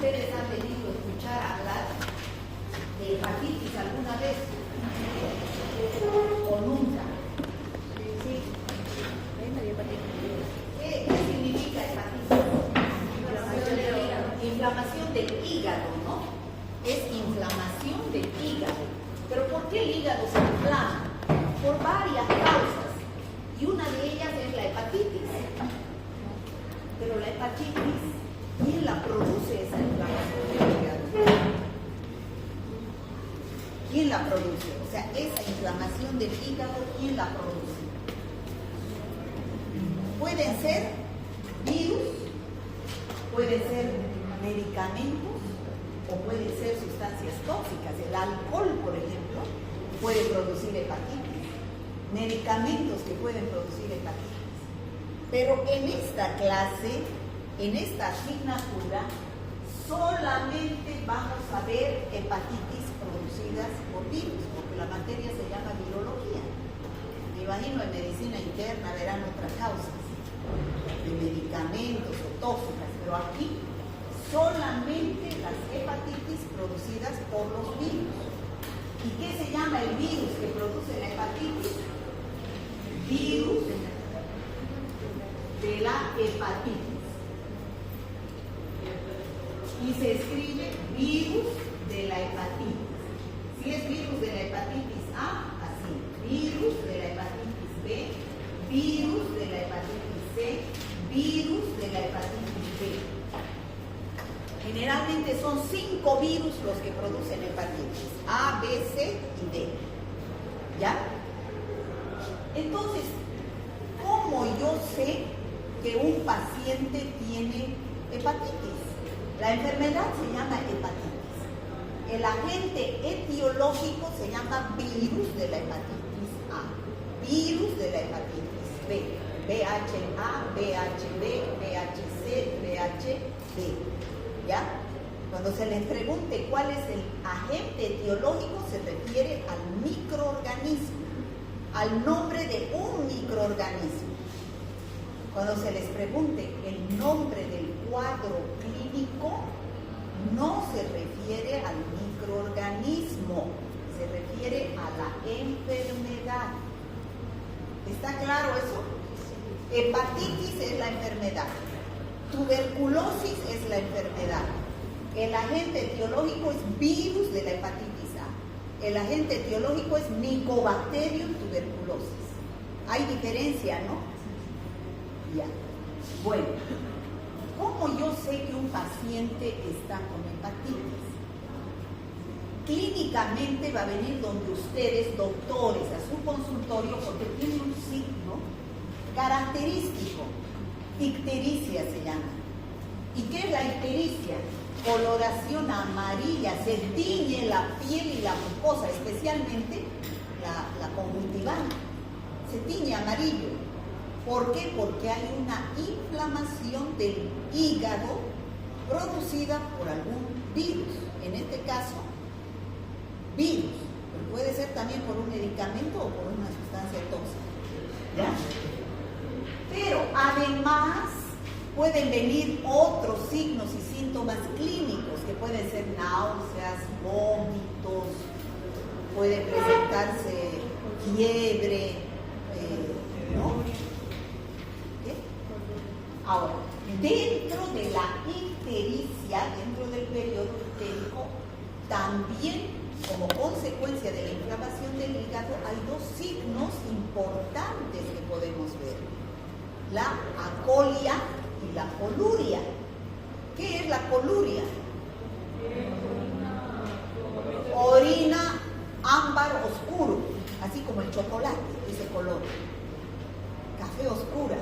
ustedes han tenido que escuchar hablar de hepatitis alguna vez o nunca. ¿Sí? ¿Qué significa hepatitis? Inflamación del hígado, ¿no? Es inflamación del hígado. ¿Pero por qué el hígado se inflama? Por varias causas. Y una de ellas es la hepatitis. Pero la hepatitis, ¿quién la produce esa inflamación del hígado? ¿Quién la produce? O sea, esa inflamación del hígado, ¿quién la produce? Pueden ser virus, pueden ser medicamentos o pueden ser sustancias tóxicas. El alcohol, por ejemplo, puede producir hepatitis. Medicamentos que pueden producir hepatitis. Pero en esta clase, en esta asignatura, solamente vamos a ver hepatitis producidas por virus, porque la materia se llama virología. Me imagino en medicina interna verán otras causas de medicamentos o tóxicas, pero aquí solamente las hepatitis producidas por los virus. ¿Y qué se llama el virus que produce la hepatitis? Virus de la hepatitis. Y se escribe virus de la hepatitis. Si es virus de la hepatitis A, así. Virus de la hepatitis B, virus de la hepatitis C, virus de la hepatitis B. Generalmente son 5 virus los que producen hepatitis. A, B, C y D. ¿Ya? Entonces, ¿cómo yo sé que un paciente tiene hepatitis? La enfermedad se llama hepatitis. El agente etiológico se llama virus de la hepatitis A, virus de la hepatitis B, VHA, VHB, VHC, VHD. ¿Ya? Cuando se les pregunte cuál es el agente etiológico, se refiere al microorganismo, al nombre de un microorganismo. Cuando se les pregunte el nombre del cuadro clínico, no se refiere al microorganismo, se refiere a la enfermedad. ¿Está claro eso? Hepatitis es la enfermedad. Tuberculosis es la enfermedad. El agente etiológico es virus de la hepatitis A. El agente etiológico es Mycobacterium tuberculosis. Hay diferencia, ¿no? Ya. Bueno, ¿cómo yo sé que un paciente está con hepatitis? Clínicamente va a venir donde ustedes, doctores, a su consultorio, porque tiene un signo característico. Ictericia se llama. ¿Y qué es la ictericia? Coloración amarilla, se tiñe la piel y la mucosa, especialmente la conjuntival. Se tiñe amarillo. ¿Por qué? Porque hay una inflamación del hígado producida por algún virus. En este caso, virus. Pero puede ser también por un medicamento o por una sustancia tóxica. ¿Ya? Pero además pueden venir otros signos y síntomas clínicos que pueden ser náuseas, vómitos, puede presentarse fiebre, ¿no? ¿Qué? Ahora, dentro de la ictericia, dentro del periodo ictérico, también como consecuencia de la inflamación del hígado hay 2 signos importantes que podemos ver. La acolia y la coluria. ¿Qué es la coluria? Orina ámbar oscuro, así como el chocolate, ese color. Café oscura,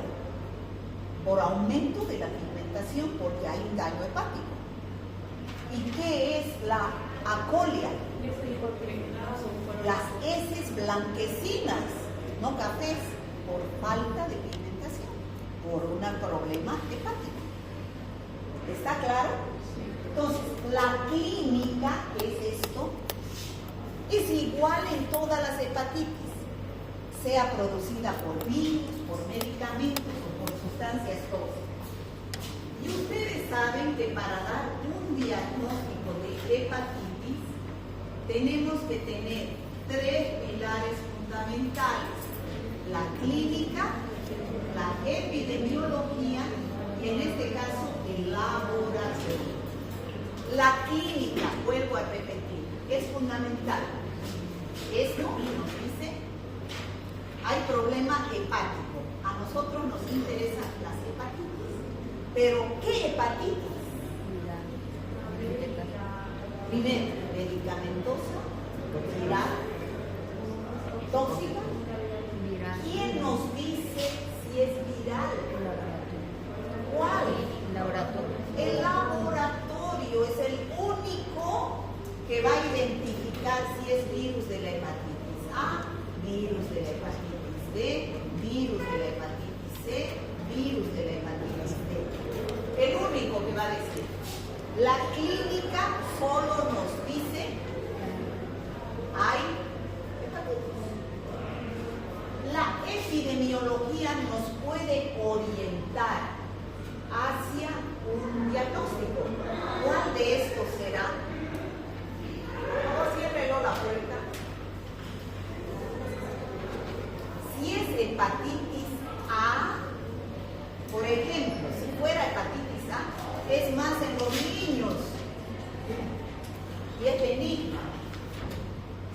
por aumento de la pigmentación, porque hay un daño hepático. ¿Y qué es la acolia? Las heces blanquecinas, no cafés, por falta de pigmentación, por un problema hepático. ¿Está claro? Entonces, la clínica es esto. Es igual en todas las hepatitis, sea producida por virus, por medicamentos o por sustancias tóxicas. Y ustedes saben que para dar un diagnóstico de hepatitis tenemos que tener 3 pilares fundamentales: la clínica, la epidemiología y en este caso el laboratorio. La clínica, vuelvo a repetir, es fundamental. Esto nos dice, hay problema hepático. A nosotros nos interesan las hepatitis. ¿Pero qué hepatitis? Primero, medicamentosa, viral, tóxica. ¿Quién nos dice si es viral? ¿Cuál? El laboratorio es el único que va a identificar si es virus de la hepatitis A, virus de la hepatitis B, virus de la hepatitis C, virus de la hepatitis D. El único que va a decir. La clínica solo nos dice hay hepatitis. La epidemiología nos puede orientar hacia un diagnóstico. ¿Cuál de estos será? Por favor, ciérrelo la puerta. Si es hepatitis A, por ejemplo, si fuera hepatitis A, es más en los niños y es benigna.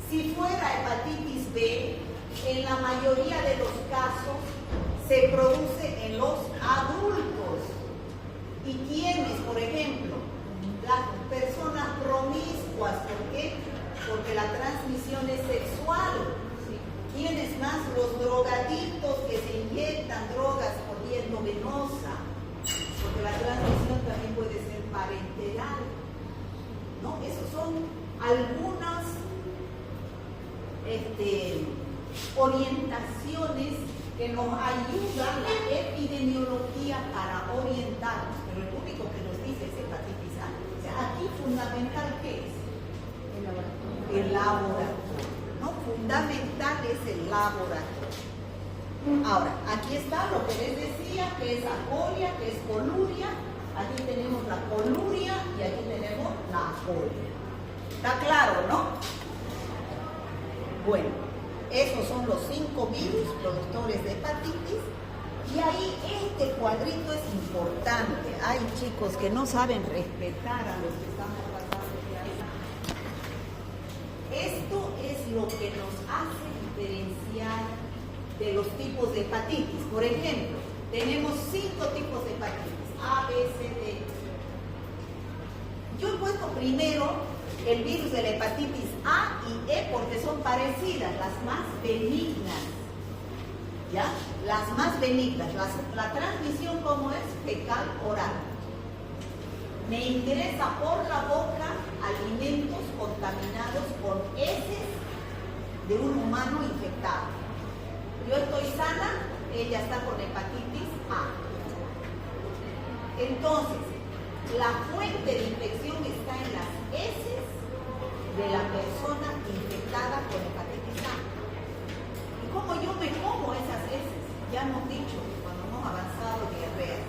Si fuera hepatitis B, en la mayoría de los casos se produce en los adultos. ¿Y quiénes, por ejemplo? Las personas promiscuas. ¿Por qué? Porque la transmisión es sexual. ¿Quiénes más? Los drogadictos que se inyectan drogas por vía endovenosa. Porque la transmisión también puede ser parenteral. ¿No? Esos son algunas orientaciones que nos ayudan la epidemiología para orientarnos, pero el único que nos dice es hepatitis A. O sea, aquí fundamental, ¿qué es? El laboratorio. ¿No? Fundamental es el laboratorio. Ahora, aquí está lo que les decía, que es acoria, que es coluria. Aquí tenemos la coluria y aquí tenemos la acoria. ¿Está claro, no? Bueno, esos son los 5 virus productores de hepatitis. Y ahí este cuadrito es importante. Hay chicos que no saben respetar a los que estamos pasando de ahí. Esto es lo que nos hace diferenciar de los tipos de hepatitis. Por ejemplo, tenemos 5 tipos de hepatitis: A, B, C, D. Yo he puesto primero el virus de la hepatitis A y E porque son parecidas, las más benignas. ¿Ya? Las más benignas. La transmisión, ¿cómo es? Fecal oral. Me ingresa por la boca alimentos contaminados con heces de un humano infectado. Yo estoy sana, ella está con hepatitis A. Entonces, la fuente de infección está en las heces de la persona infectada con hepatitis A. ¿Y cómo yo me como esas heces? Ya hemos dicho cuando hemos avanzado diarrea.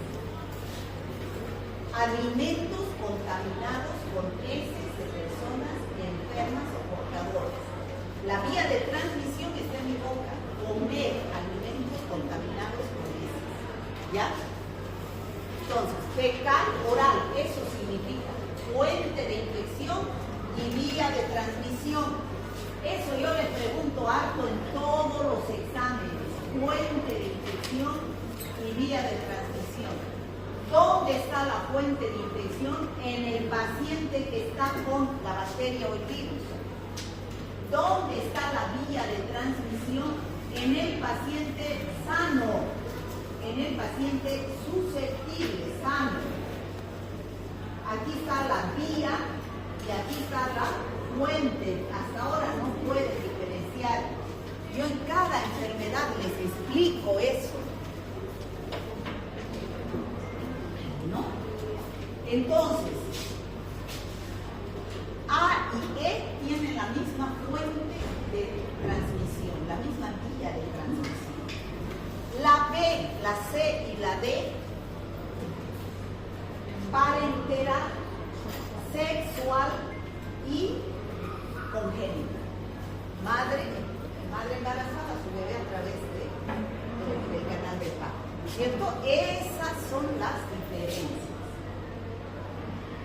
Alimentos contaminados con heces de personas enfermas o portadoras. La vía de transmisión está en mi boca. Comer alimentos contaminados con heces. ¿Ya? Entonces, fecal oral, eso significa fuente de infección y vía de transmisión. Eso yo les pregunto harto en todos los exámenes. Fuente de infección y vía de transmisión. ¿Dónde está la fuente de infección? En el paciente que está con la bacteria o el virus. ¿Dónde está la vía de transmisión? En el paciente sano, en el paciente susceptible, sano. Aquí está la vía y aquí está la fuente. Hasta ahora no puede diferenciar. Yo en cada enfermedad les explico eso. ¿No? Entonces, A y E tienen la misma fuente de transmisión, la misma vía de transmisión. La B, la C y la D, parenteral, sexual y congénita. Madre embarazada, su bebé a través del canal del parto, ¿cierto? Esas son las diferencias.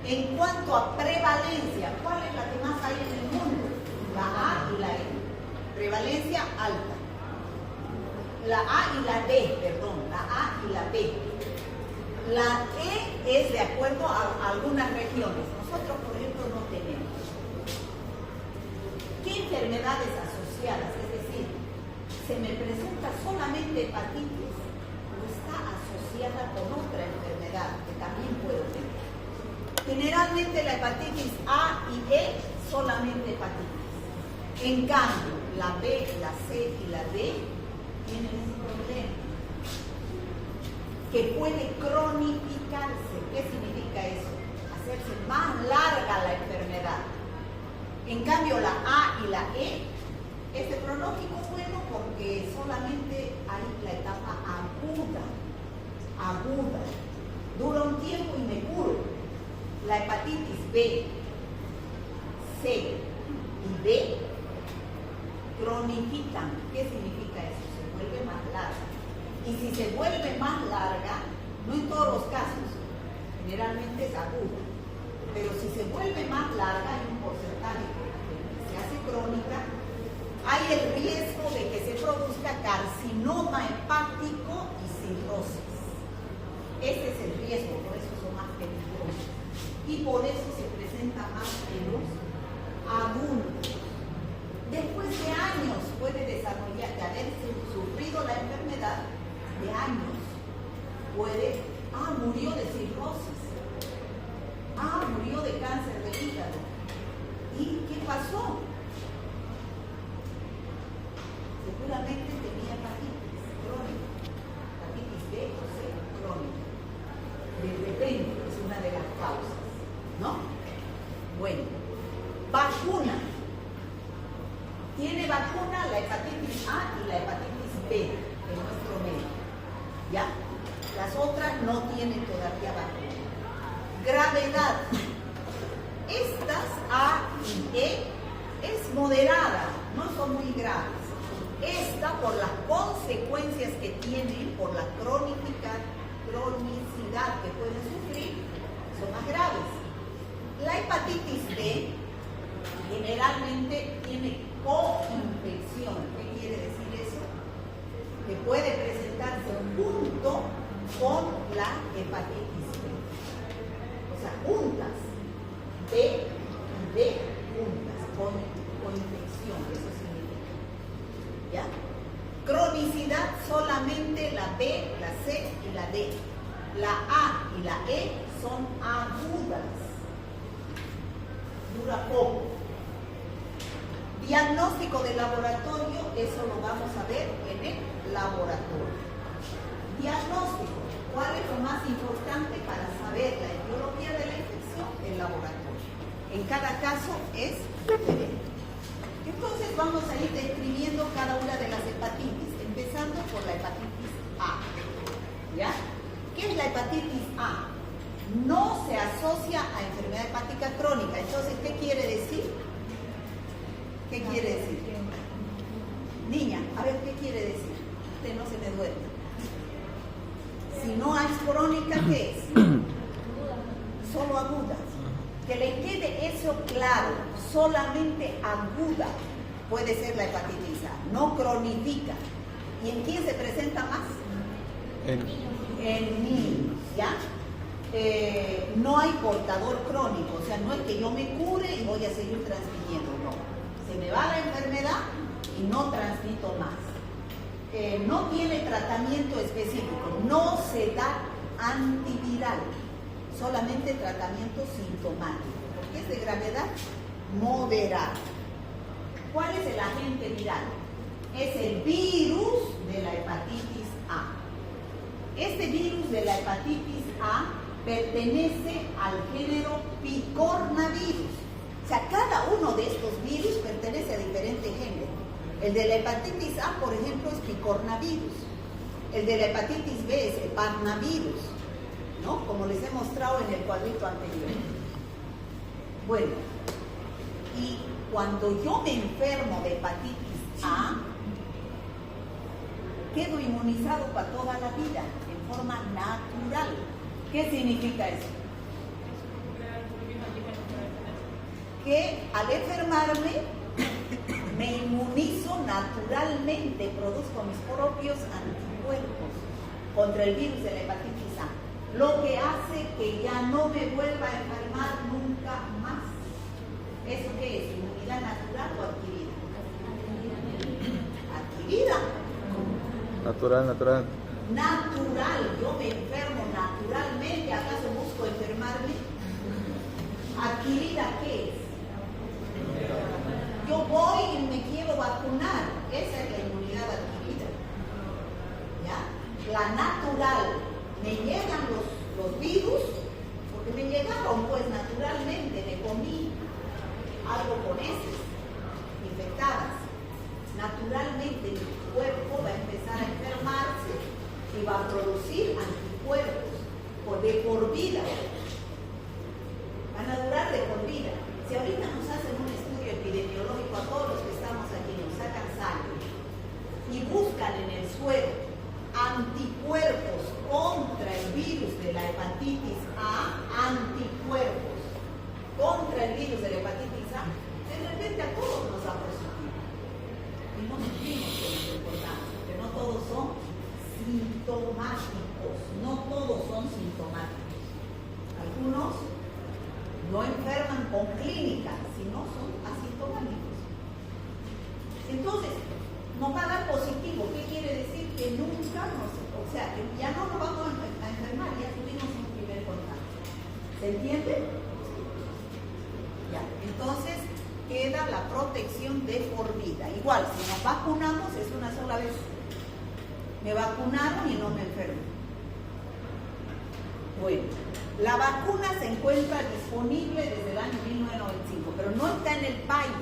En cuanto a prevalencia, ¿cuál es la que más hay en el mundo? La A y la E. Prevalencia alta. La A y la B, perdón, la A y la B. La E es de acuerdo a algunas regiones. Nosotros, por ejemplo, no tenemos. ¿Qué enfermedades asociadas? Es decir, ¿se me presenta solamente hepatitis o está asociada con otra enfermedad que también puedo tener? Generalmente la hepatitis A y E, solamente hepatitis. En cambio, la B, la C y la D tienen un problema que puede cronificarse. ¿Qué significa eso? Hacerse más larga la enfermedad. En cambio, la A y la E, este pronóstico es bueno porque solamente hay la etapa aguda. Dura un tiempo y me curo. La hepatitis B, C y D cronifican. ¿Qué significa eso? Se vuelve más larga. Y si se vuelve más larga, no en todos los casos, generalmente es aguda, pero si se vuelve más larga, hay un porcentaje que se hace crónica, hay el riesgo de que se produzca carcinoma hepático y cirrosis. Ese es el riesgo, por eso son más peligrosos. Y por eso se presenta más en los adultos. Después de años puede desarrollar, de haber sufrido la enfermedad, de años, murió de cirrosis, murió de cáncer de hígado. ¿Y qué pasó? Seguramente tenía hepatitis crónica, hepatitis B o C crónica. De repente es una de las causas, ¿no? Bueno, vacuna. Tiene vacuna la hepatitis A y la hepatitis B en nuestro medio, ¿ya? Las otras no tienen todavía vacuna. Gravedad. Estas A y E es moderada, no son muy graves. Esta, por las consecuencias que tienen, por la cronicidad que pueden sufrir, son más graves. La hepatitis B generalmente tiene coinfección. ¿Qué quiere decir eso? Que puede presentarse junto con la hepatitis B. O sea, juntas. B y D juntas, con infección, eso significa. ¿Ya? Cronicidad solamente la B, la C y la D. La A y la E son agudas. Dura poco. Diagnóstico de laboratorio, eso lo vamos a ver en el laboratorio. Diagnóstico, ¿cuál es lo más importante para saber la etiología de la infección? El laboratorio. En cada caso es diferente. Entonces vamos a ir describiendo cada una de las hepatitis, empezando por la hepatitis A. ¿Ya? ¿Qué es la hepatitis A? No se asocia a enfermedad hepática crónica. Entonces, ¿qué quiere decir? ¿Qué quiere decir? Niña, a ver, ¿qué quiere decir? Usted no se me duerme. Si no hay crónica, ¿qué es? Solo aguda. Que le quede eso claro, solamente aguda puede ser la hepatitis A, no cronifica. ¿Y en quién se presenta más? En niños, ¿ya? No hay portador crónico, o sea, no es que yo me cure y voy a seguir transmitiendo, no. Se me va la enfermedad y no transmito más. No tiene tratamiento específico, no se da antiviral, solamente tratamiento sintomático, porque es de gravedad moderada. ¿Cuál es el agente viral? Es el virus de la hepatitis A. Este virus de la hepatitis A pertenece al género picornavirus. O sea, cada uno de estos virus pertenece a diferentes géneros. El de la hepatitis A, por ejemplo, es picornavirus. El de la hepatitis B es hepatnavirus, ¿no? Como les he mostrado en el cuadrito anterior. Bueno, y cuando yo me enfermo de hepatitis A, quedo inmunizado para toda la vida, en forma natural. ¿Qué significa eso? Que al enfermarme, me inmunizo naturalmente, produzco mis propios anticuerpos contra el virus de la hepatitis A, lo que hace que ya no me vuelva a enfermar nunca más. ¿Eso qué es? ¿Inmunidad natural o adquirida? Adquirida. Natural. Natural, yo me enfermo naturalmente, ¿acaso busco enfermarme? ¿Adquirida qué es? Yo voy y me quiero vacunar, esa es la inmunidad adquirida. ¿Ya? La natural, me llegan los virus, porque me llegaron pues naturalmente, me comí algo con heces infectadas. Naturalmente mi cuerpo va a empezar a enfermarse y va a producir anticuerpos de por vida. Van a durar de por vida. Si ahorita nos hacen un estudio epidemiológico a todos los que estamos aquí, nos sacan sangre y buscan en el suero anticuerpos contra el virus de la hepatitis A, anticuerpos contra el virus de la hepatitis A, de repente a todos nos da positivo. Y no sentimos que es importante, porque no todos son sintomáticos, no todos son sintomáticos. Algunos no enferman con clínica, sino son asintomáticos. Entonces, nos va a dar positivo. ¿Qué quiere decir? Que nunca o sea, que ya no nos vamos a enfermar, ya tuvimos un primer contacto. ¿Se entiende? Ya, entonces queda la protección de por vida. Igual, si nos vacunamos es una sola vez. Me vacunaron y no me enfermo. Bueno, la vacuna se encuentra disponible desde el año 1995, pero no está en el país.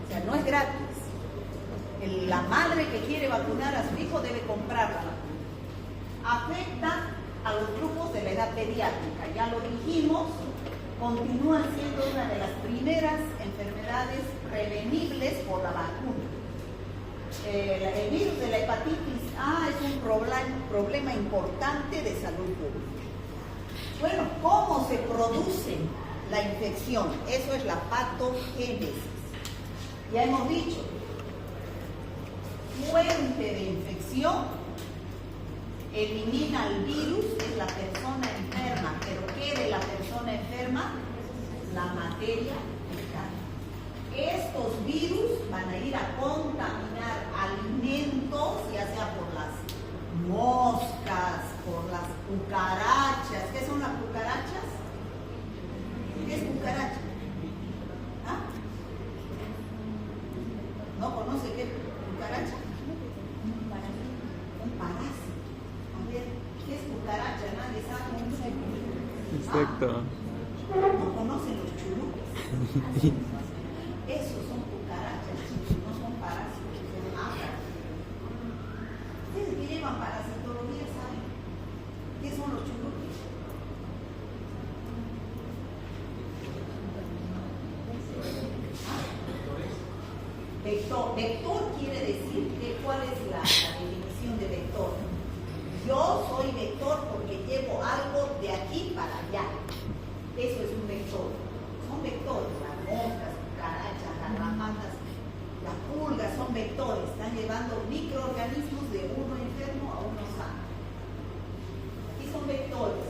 O sea, no es gratis. La madre que quiere vacunar a su hijo debe comprar la vacuna. Afecta a los grupos de la edad pediátrica. Ya lo dijimos, continúa siendo una de las primeras enfermedades prevenibles por la vacuna. El virus de la hepatitis A es un problema importante de salud pública. Bueno, ¿cómo se produce la infección? Eso es la patogénesis. Ya hemos dicho, fuente de infección, elimina el virus, es la persona enferma. ¿Pero qué de la persona enferma? La materia fecal. Estos virus van a ir a contaminar alimentos, ya sea por las moscas, por las cucarachas. ¿Qué son las cucarachas? ¿Qué es cucaracha? ¿Ah? ¿No conoce qué es cucaracha? Un parásito. A ver, ¿qué es cucaracha? Nadie sabe. Insecto. No conocen los chulupes. Esos son cucarachas, no son parásitos, son ácaros. Ustedes que llevan parasitología saben qué son los chulupes. Vector quiere decir que cuál es la definición de vector. Yo soy vector porque llevo algo de aquí para allá. Eso es un vector. Son vectores, las moscas, cucarachas, garrapatas, las pulgas son vectores. Están llevando microorganismos de uno enfermo a uno sano. Aquí son vectores.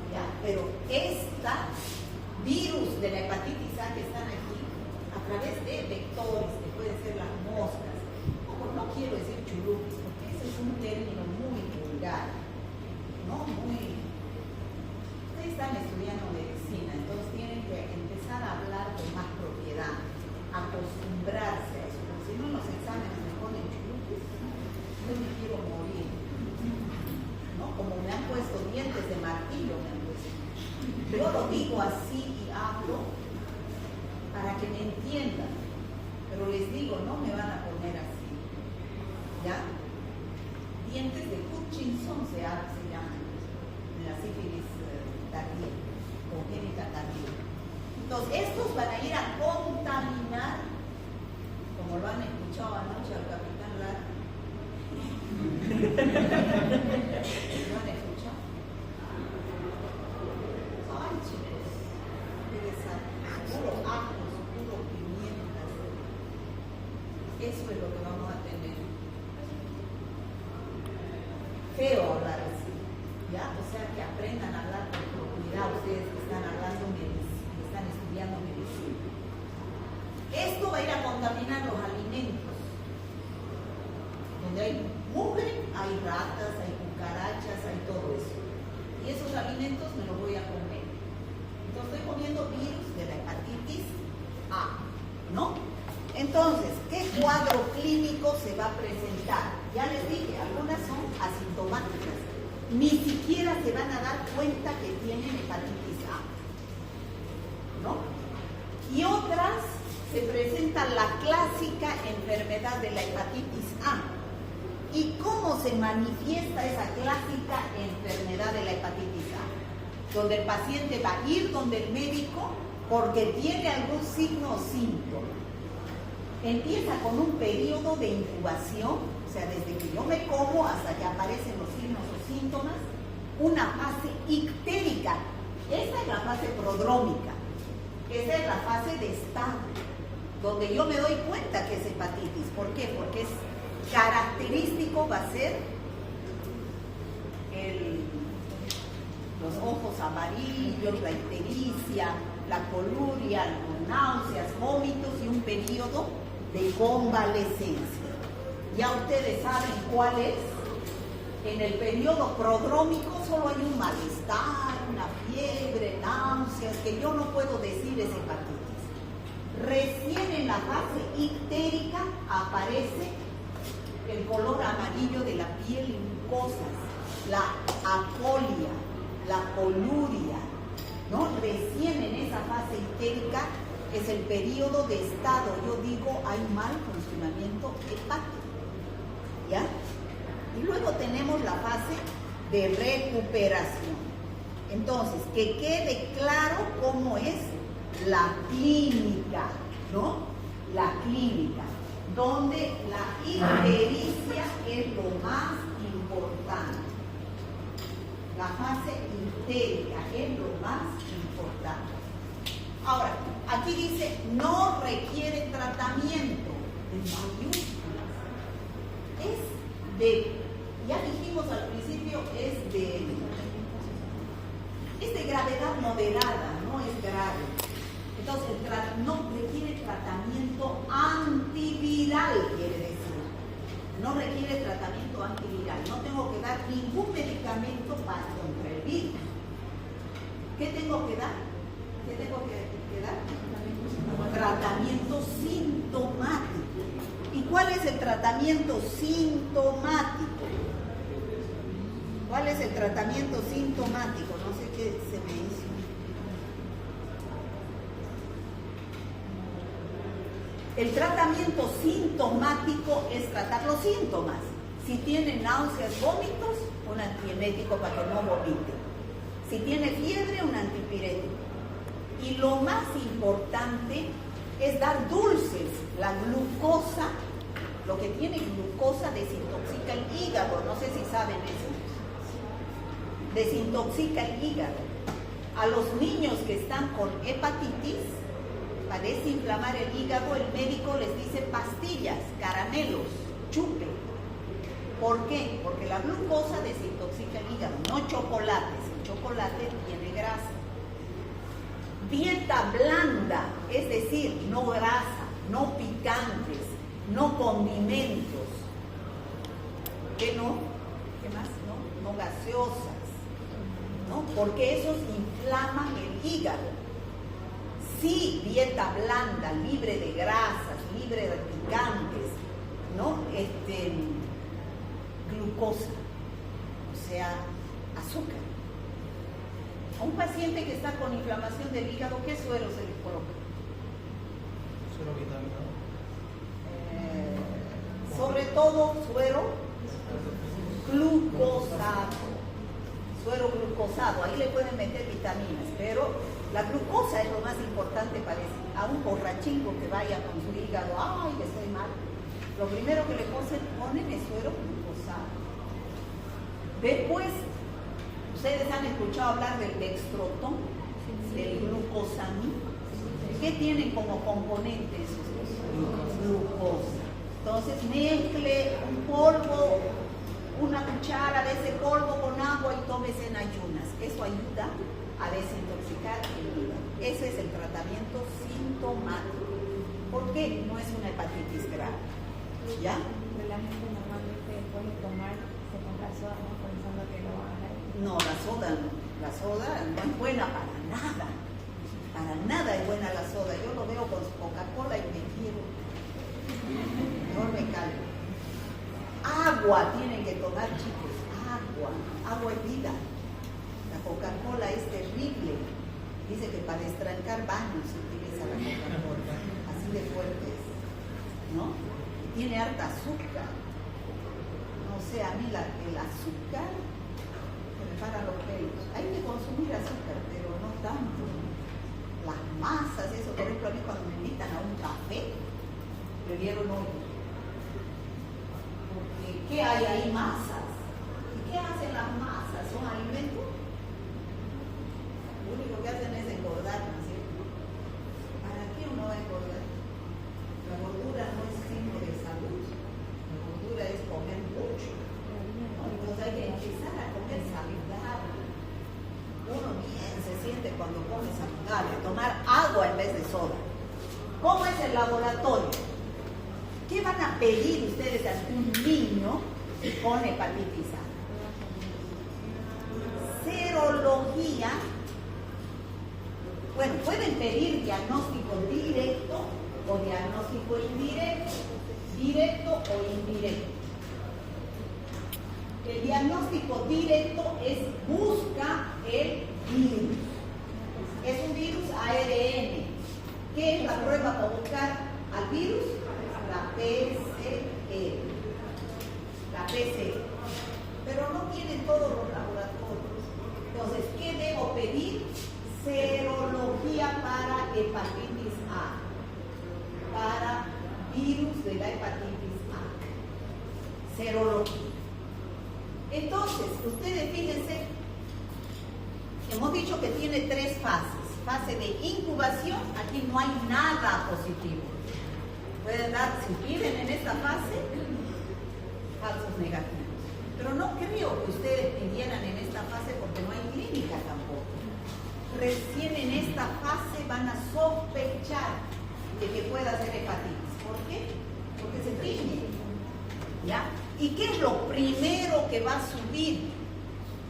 ¿Ya? Pero esta virus de la hepatitis A que están aquí, a través de vectores, que pueden ser las moscas, no quiero decir chulupis, porque ese es un término muy vulgar, ¿no? Ustedes están estudiando medicina, entonces tienen que empezar a hablar con más propiedad, acostumbrarse a eso, porque si no en los exámenes me ponen chulupis, yo me quiero morir, ¿no? Como me han puesto dientes de martillo, me han puesto. Yo lo digo así y hablo para que me entiendan, pero les digo, no me van a poner así, ¿ya? Dientes de Hutchinson se llaman en la sífilis tardía, congénita tardía. Entonces, estos van a ir a contaminar, como lo han escuchado anoche al capitán Lara. ¿Lo han escuchado? Ay, chicos, puro ajos, puro pimientas. Eso es lo que vamos a tener. Feo hablar así, ¿ya? O sea, que aprendan a hablar con propiedad ustedes que están hablando medicina, que están estudiando medicina. Esto va a ir a contaminar los alimentos. Donde hay mugre, hay ratas, hay cucarachas, hay todo eso. Y esos alimentos me los voy a comer. Entonces estoy comiendo virus de la hepatitis A, ¿no? Entonces, ¿qué cuadro clínico se va a presentar? Ya les dije, algunas son asintomáticas. Ni siquiera se van a dar cuenta que tienen hepatitis A, ¿no? Y otras se presenta la clásica enfermedad de la hepatitis A. ¿Y cómo se manifiesta esa clásica enfermedad de la hepatitis A? Donde el paciente va a ir donde el médico porque tiene algún signo o síntoma. Empieza con un periodo de incubación, o sea, desde que yo me como hasta que aparecen los signos o síntomas, una fase ictérica. Esta es la fase prodrómica, esa es la fase de estado, donde yo me doy cuenta que es hepatitis. ¿Por qué? Porque es característico, va a ser los ojos amarillos, la ictericia, la coluria, náuseas, vómitos y un periodo de convalescencia. Ya ustedes saben cuál es. En el periodo prodrómico solo hay un malestar, una fiebre, náuseas, que yo no puedo decir es hepatitis. Recién en la fase ictérica aparece el color amarillo de la piel y mucosas, la acolia, la coluria, ¿no? Recién en esa fase ictérica es el periodo de estado, yo digo, hay mal funcionamiento hepático, ¿ya? Y luego tenemos la fase de recuperación. Entonces, que quede claro cómo es la clínica, ¿no? La clínica, donde la ictericia es lo más importante. La fase ictérica es lo más importante. Ahora, aquí dice, no requiere tratamiento en mayúsculas. Es de, ya dijimos al principio, es de gravedad moderada, no es grave. Entonces, no requiere tratamiento antiviral, quiere decir. No requiere tratamiento antiviral. No tengo que dar ningún medicamento contra el virus. ¿Qué tengo que dar? ¿Qué tengo que dar? Tratamiento sintomático. ¿Y cuál es el tratamiento sintomático? ¿Cuál es el tratamiento sintomático? No sé qué se me hizo. El tratamiento sintomático es tratar los síntomas. Si tiene náuseas, vómitos, un antiemético para que no vomite. Si tiene fiebre, un antipirético. Y lo más importante es dar dulces. La glucosa, lo que tiene glucosa desintoxica el hígado. No sé si saben eso. Desintoxica el hígado. A los niños que están con hepatitis, para desinflamar el hígado, el médico les dice pastillas, caramelos, chupe. ¿Por qué? Porque la glucosa desintoxica el hígado, no chocolates. El chocolate tiene grasa. Dieta blanda, es decir, no grasa, no picantes, no condimentos. ¿Qué no? ¿Qué más? No gaseosas, ¿no? Porque esos inflaman el hígado. Sí, dieta blanda, libre de grasas, libre de picantes, ¿no? Glucosa, o sea, azúcar. A un paciente que está con inflamación del hígado, ¿qué suero se le coloca? Suero vitaminado. Sobre todo suero glucosato. suero glucosado, ahí le pueden meter vitaminas, pero la glucosa es lo más importante para a un borrachín que vaya con su hígado, ay, que estoy mal. Lo primero que le ponen es suero glucosado. Después, ustedes han escuchado hablar del dextrotón, del glucosamina. ¿Qué tienen como componentes esos dos? Glucosa. Entonces mezcle un polvo, una cuchara de ese polvo con agua y tómese en ayunas. Eso ayuda a desintoxicar el hígado. Ese es el tratamiento sintomático. ¿Por qué? No es una hepatitis grave. ¿Ya? Pero la gente normalmente después de tomar se compra soda, ¿no? Pensando que lo van a hacer. No, la soda no. La soda no es buena para nada. Para nada es buena la soda. Yo lo veo con Coca-Cola y me quiero. No me calmo. Agua tienen que tomar, chicos. Agua. Agua es vida. La Coca-Cola es terrible. Dice que para destrancar baños se utiliza la Coca-Cola. Así de fuerte es. ¿No? Tiene harta azúcar. No sé, a mí el azúcar me para los pelos. Hay que consumir azúcar, pero no tanto. Las masas, eso, por ejemplo, a mí cuando me invitan a un café, prefiero no ir. Porque, ¿qué hay ahí? Masas. ¿Y qué hacen las masas? ¿Son alimentos? Lo único que hacen es engordar, ¿no es cierto? ¿Para qué uno va a engordar? La gordura no es signo de salud. La gordura es comer mucho. ¿No? Entonces hay que empezar a comer saludable. Uno bien se siente cuando come saludable, tomar agua en vez de soda. ¿Cómo es el laboratorio? ¿Qué van a pedir ustedes ante un niño con hepatitis A? Serología. Bueno, pueden pedir diagnóstico directo o diagnóstico indirecto, directo o indirecto. El diagnóstico directo es busca el virus. Es un virus ARN. ¿Qué es la prueba para buscar al virus? La PCR. La PCR. Pero no tienen todos los laboratorios. Entonces, ¿qué debo pedir? Serología para hepatitis A. Para virus de la hepatitis A. Serología. Entonces, ustedes fíjense, hemos dicho que tiene 3 fases. Fase de incubación, aquí no hay nada positivo. Pueden dar, si piden en esta fase, falsos negativos. Pero no creo que ustedes pidieran en esta fase porque no hay clínica tampoco. Recién en esta fase van a sospechar de que pueda ser hepatitis. ¿Por qué? Porque se tiñe. ¿Ya? ¿Y qué es lo primero que va a subir?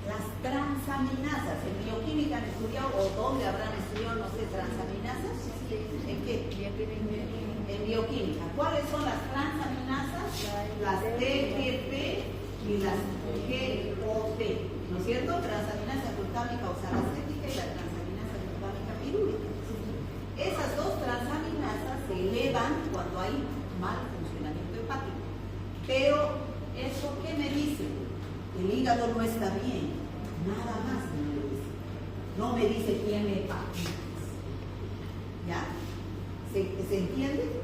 Las transaminasas. En bioquímica han estudiado, o dónde habrán estudiado, no sé, transaminasas. ¿En qué? En bioquímica. ¿Cuáles son las transaminasas? Las TGP y las GOT. ¿No es cierto? Transaminasa glutámica oxalacética y la transaminasa glutámica pirúvica. Esas 2 transaminasas se elevan cuando hay mal funcionamiento hepático. Pero ¿eso qué me dice? El hígado no está bien. Nada más me dice. No me dice tiene hepatitis. ¿Ya? ¿Se entiende?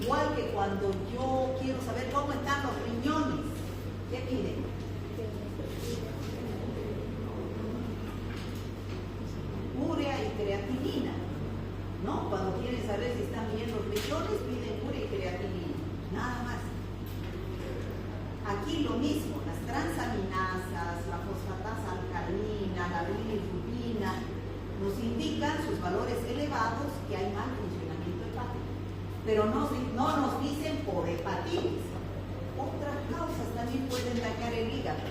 Igual que cuando yo quiero saber cómo están los riñones. ¿Qué piden? Urea y creatinina. ¿No? Cuando quieren saber si están bien los riñones, piden urea y creatinina. Nada más. Aquí lo mismo, las transaminasas, la fosfatasa alcalina, la bilirrubina, nos indican sus valores elevados que hay mal funcionamiento hepático. Pero no nos dicen por hepatitis. Otras causas también pueden dañar el hígado.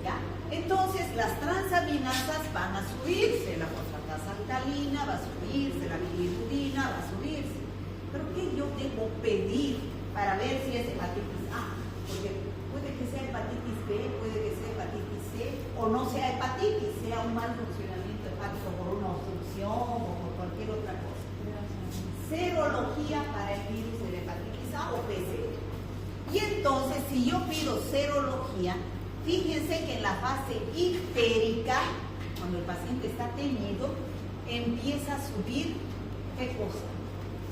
¿Ya? Entonces, las transaminasas van a subirse, la fosfatasa alcalina va a subirse, la bilirrubina va a subirse. ¿Pero qué yo debo pedir para ver si es hepatitis A? Porque puede que sea hepatitis B, puede que sea hepatitis C, o no sea hepatitis, sea un mal funcionamiento hepático por una obstrucción o por cualquier otra cosa. Serología para el virus de la hepatitis A o PCR. Y entonces, si yo pido serología, Fíjense que en la fase ictérica, cuando el paciente está teñido, empieza a subir, ¿qué cosa?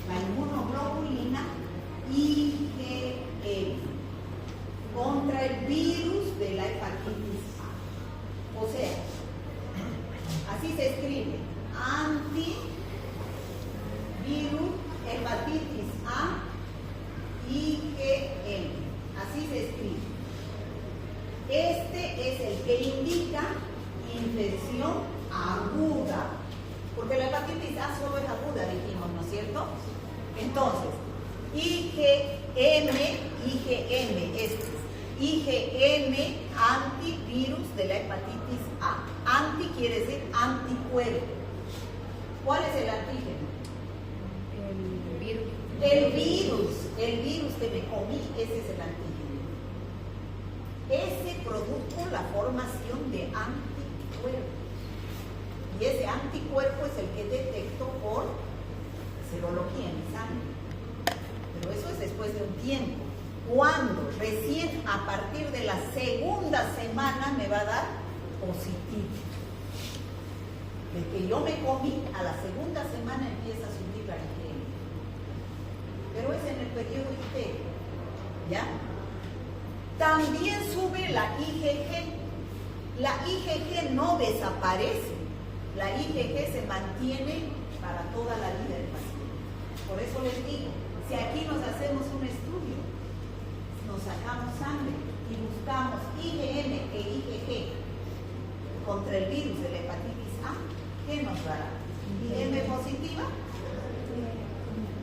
La inmunoglobulina IgM contra el virus de la hepatitis A. O sea, así se escribe, antivirus hepatitis A IgM. Así se escribe. Este es el que indica infección aguda, porque la hepatitis A solo es aguda, dijimos, ¿no es cierto? Entonces, IgM, este es IgM, antivirus de la hepatitis A. Anti quiere decir anticuerpo. ¿Cuál es el antígeno? El virus que me comí, ese es el antígeno. Ese produjo la formación de anticuerpos. Y ese anticuerpo es el que detecto por serología en mi sangre. Pero eso es después de un tiempo. Cuando recién a partir de la segunda semana me va a dar positivo. El que yo me comí, a la segunda semana empieza a subir la IgM. Pero es en el periodo ictérico, ¿ya? También sube la IgG. La IgG no desaparece. La IgG se mantiene para toda la vida del paciente. Por eso les digo, si aquí nos hacemos un estudio, nos sacamos sangre y buscamos IgM e IgG contra el virus de la hepatitis A, ¿qué nos dará? ¿IgM positiva?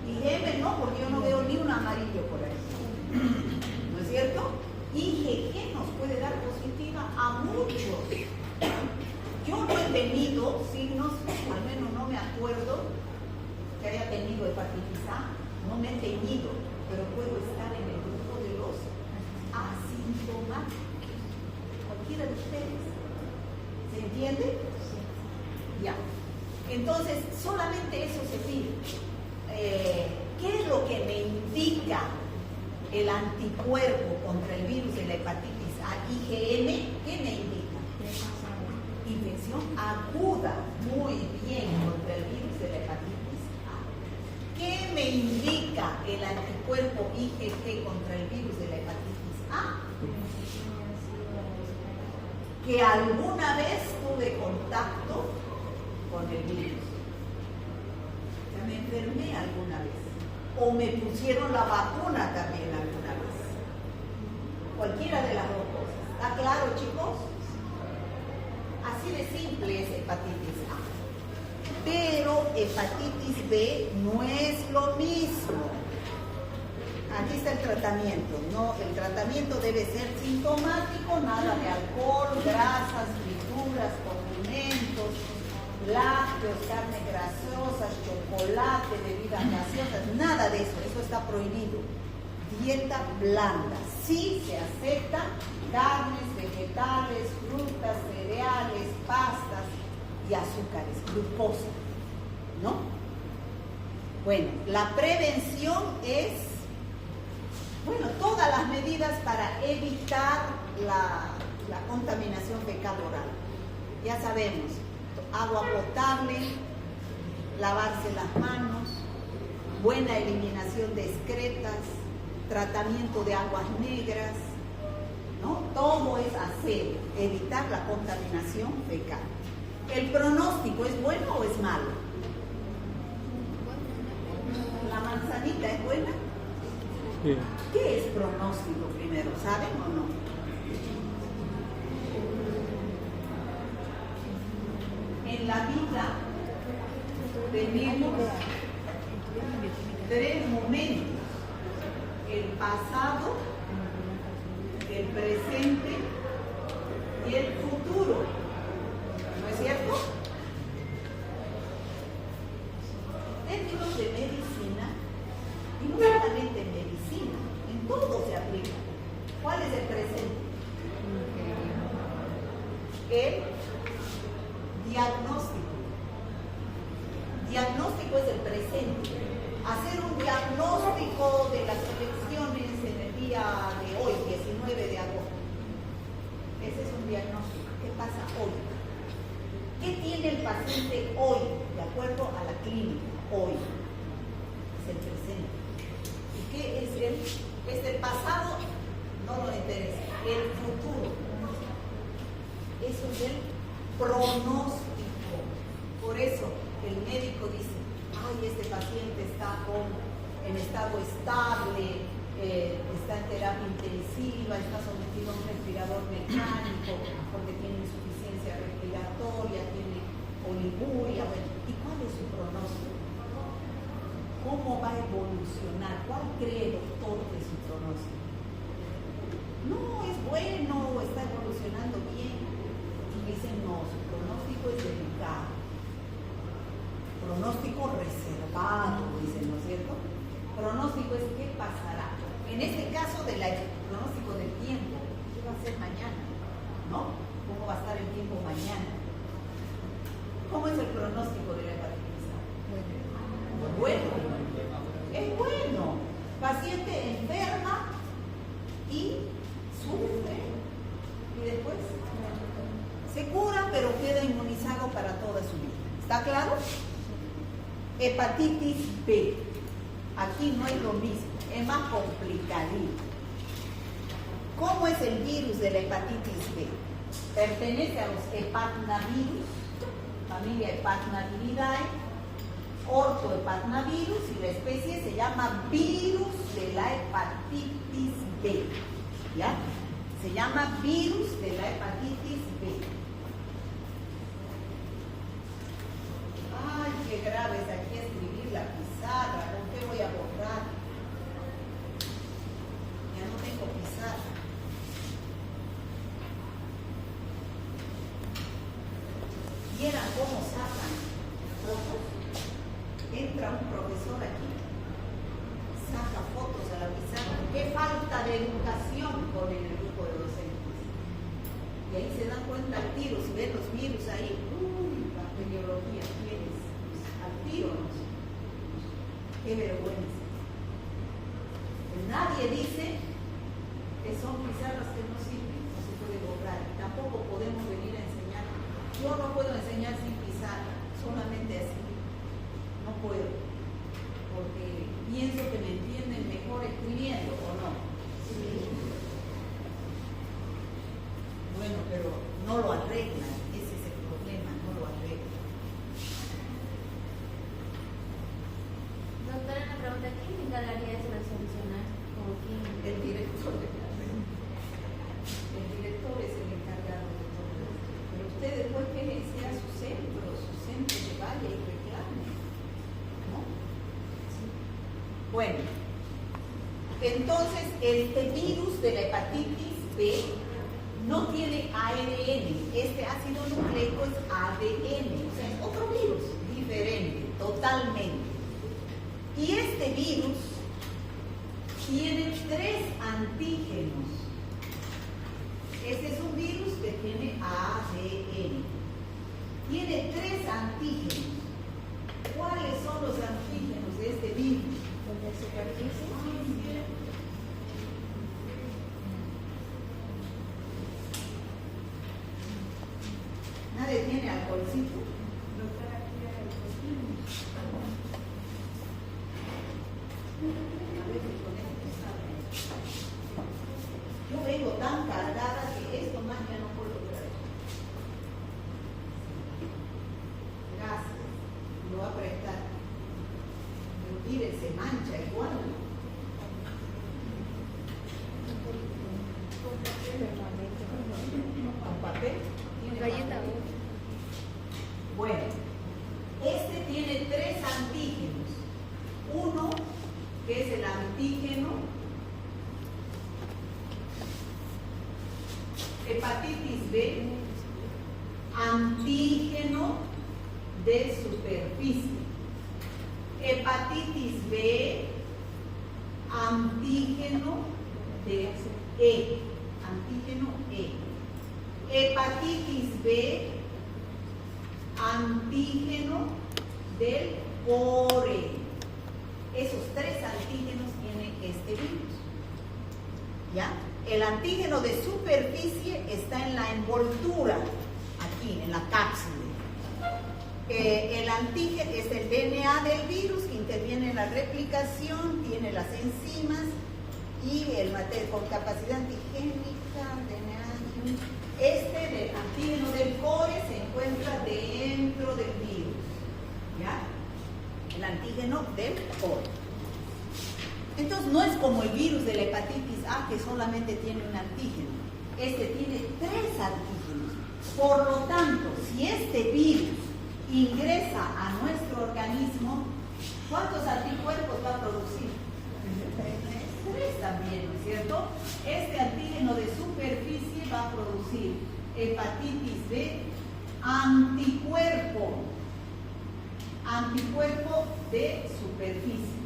IgM no, porque yo no veo ni un amarillo por ahí. ¿No es cierto? IgG nos puede dar positiva a muchos. Yo no he tenido signos, al menos no me acuerdo que haya tenido hepatitis A, no me he teñido, pero puedo estar en el grupo de los asintomáticos. Cualquiera de ustedes. ¿Se entiende? Ya. Entonces, solamente eso se pide. ¿Qué es lo que me indica el anticuerpo contra el virus de la hepatitis A, IgM? ¿Qué me indica? Infección aguda, muy bien, contra el virus de la hepatitis A. ¿Qué me indica el anticuerpo IgG contra el virus de la hepatitis A? Que alguna vez tuve contacto con el virus. Que me enfermé alguna vez. O me pusieron la vacuna también alguna vez. Cualquiera de las dos cosas. ¿Está claro, chicos? Así de simple es hepatitis A. Pero hepatitis B no es lo mismo. Aquí está el tratamiento. No, el tratamiento debe ser sintomático, nada de alcohol, grasas, frituras, condimentos, lácteos, carne grasosas, chocolate, bebidas gaseosas, nada de eso. Eso está prohibido. Dieta blanda. Sí se aceptan carnes, vegetales, frutas, cereales, pastas y azúcares, glucosa, ¿no? Bueno, la prevención es, bueno, todas las medidas para evitar la contaminación fecal-oral. Ya sabemos, agua potable, lavarse las manos, buena eliminación de excretas, tratamiento de aguas negras, ¿no? Todo es hacer, evitar la contaminación fecal. ¿El pronóstico es bueno o es malo? ¿La manzanita es buena? Sí. ¿Qué es pronóstico primero? ¿Saben o no? En la vida tenemos tres momentos: el pasado, el presente y el futuro. ¿No es cierto? Dentro de medicina, y no solamente en medicina, en todo se aplica. ¿Cuál es el presente? El diagnóstico. Diagnóstico es el presente. Hacer un diagnóstico de las elecciones en el día de hoy, 19 de agosto. diagnóstico. ¿Qué pasa hoy? ¿Qué tiene el paciente hoy, de acuerdo a la clínica? Hoy es el presente. ¿Y qué es el? Es el pasado, no lo interesa. El futuro. Eso es el pronóstico. Por eso el médico dice, ay, este paciente está en estado estable, está en terapia intensiva, está sometido a un respirador mecánico porque tiene insuficiencia respiratoria, tiene oliguria. Bueno, ¿y cuál es su pronóstico? ¿Cómo va a evolucionar? ¿Cuál cree el doctor de su pronóstico? No, es bueno, está evolucionando bien. Y dicen, no, su pronóstico es delicado. Pronóstico reservado, dicen, ¿no es cierto? Pronóstico es qué pasará. En este caso del pronóstico del tiempo, ¿qué va a ser mañana? ¿No? ¿Cómo va a estar el tiempo mañana? ¿Cómo es el pronóstico de la hepatitis A? Bueno, es bueno. Paciente enferma y sufre. Y después se cura, pero queda inmunizado para toda su vida. ¿Está claro? Hepatitis B. Aquí no es lo mismo, es más complicadito. ¿Cómo es el virus de la hepatitis B? Pertenece a los hepatnavirus, familia Hepatnaviridae, ortohepatnavirus, y la especie se llama virus de la hepatitis B. ¿Ya? Se llama virus de la hepatitis B. Ay, qué grave es aquí escribir la pizarra. ¿Con qué voy a borrar? Ya no tengo pizarra. ¿Vieran cómo sacan fotos? Entra un profesor aquí, saca fotos a la pizarra. ¡Qué falta de educación con el grupo de docentes! Y ahí se dan cuenta al tiro, si ven los virus ahí, bacteriología, tienes al tiro, ¿no? ¡Qué vergüenza! Pues nadie dice que son pizarras que no sirven, no se puede borrar. Tampoco podemos venir a enseñar. Yo no puedo enseñar sin pizarra, solamente así. No puedo, porque pienso que me entienden mejor escribiendo, ¿o no? Sí. Bueno, pero no lo arreglan, ese es el problema, no lo arreglan. Doctora, una pregunta, ¿quién se encargaría de solucionar? ¿Como quién? El director de la red. El director es el encargado de todo esto. Pero usted después quéjense a su centro que vaya y reclame. ¿No? Sí. Bueno, entonces este virus de la hepatitis B no tiene ARN. Este ácido nucleico es ADN, o sea, es otro virus diferente, totalmente. Y este virus tiene 3 antígenos. Este es un virus que tiene ADN. Tiene 3 antígenos. ¿Cuáles son los antígenos de este virus? ¿Los de superficie? ¿Nadie tiene alcoholcito? Yo vengo tan cargada que esto más ya no puedo traer. Gracias, lo voy a prestar. Pero mire, se mancha igual. ¿Con papel? ¿Tiene Galleta. papel? Bueno, este tiene 3 antígenos. Uno, que es el antígeno hepatitis B, antígeno de superficie. Hepatitis B, antígeno de E. Antígeno E. Hepatitis B, antígeno del core. Esos 3 antígenos tiene este virus. ¿Ya? El antígeno de superficie está en la envoltura, aquí, en la cápsula. El antígeno es el DNA del virus que interviene en la replicación, tiene las enzimas y el material con capacidad antigénica, DNA. Del antígeno del core se encuentra dentro del virus, ¿ya? El antígeno del core. Entonces no es como el virus de la hepatitis A que solamente tiene un antígeno. Este tiene 3 antígenos. Por lo tanto, si este virus ingresa a nuestro organismo, ¿cuántos anticuerpos va a producir? 3 también, ¿no es cierto? Este antígeno de superficie va a producir hepatitis B, anticuerpo de superficie.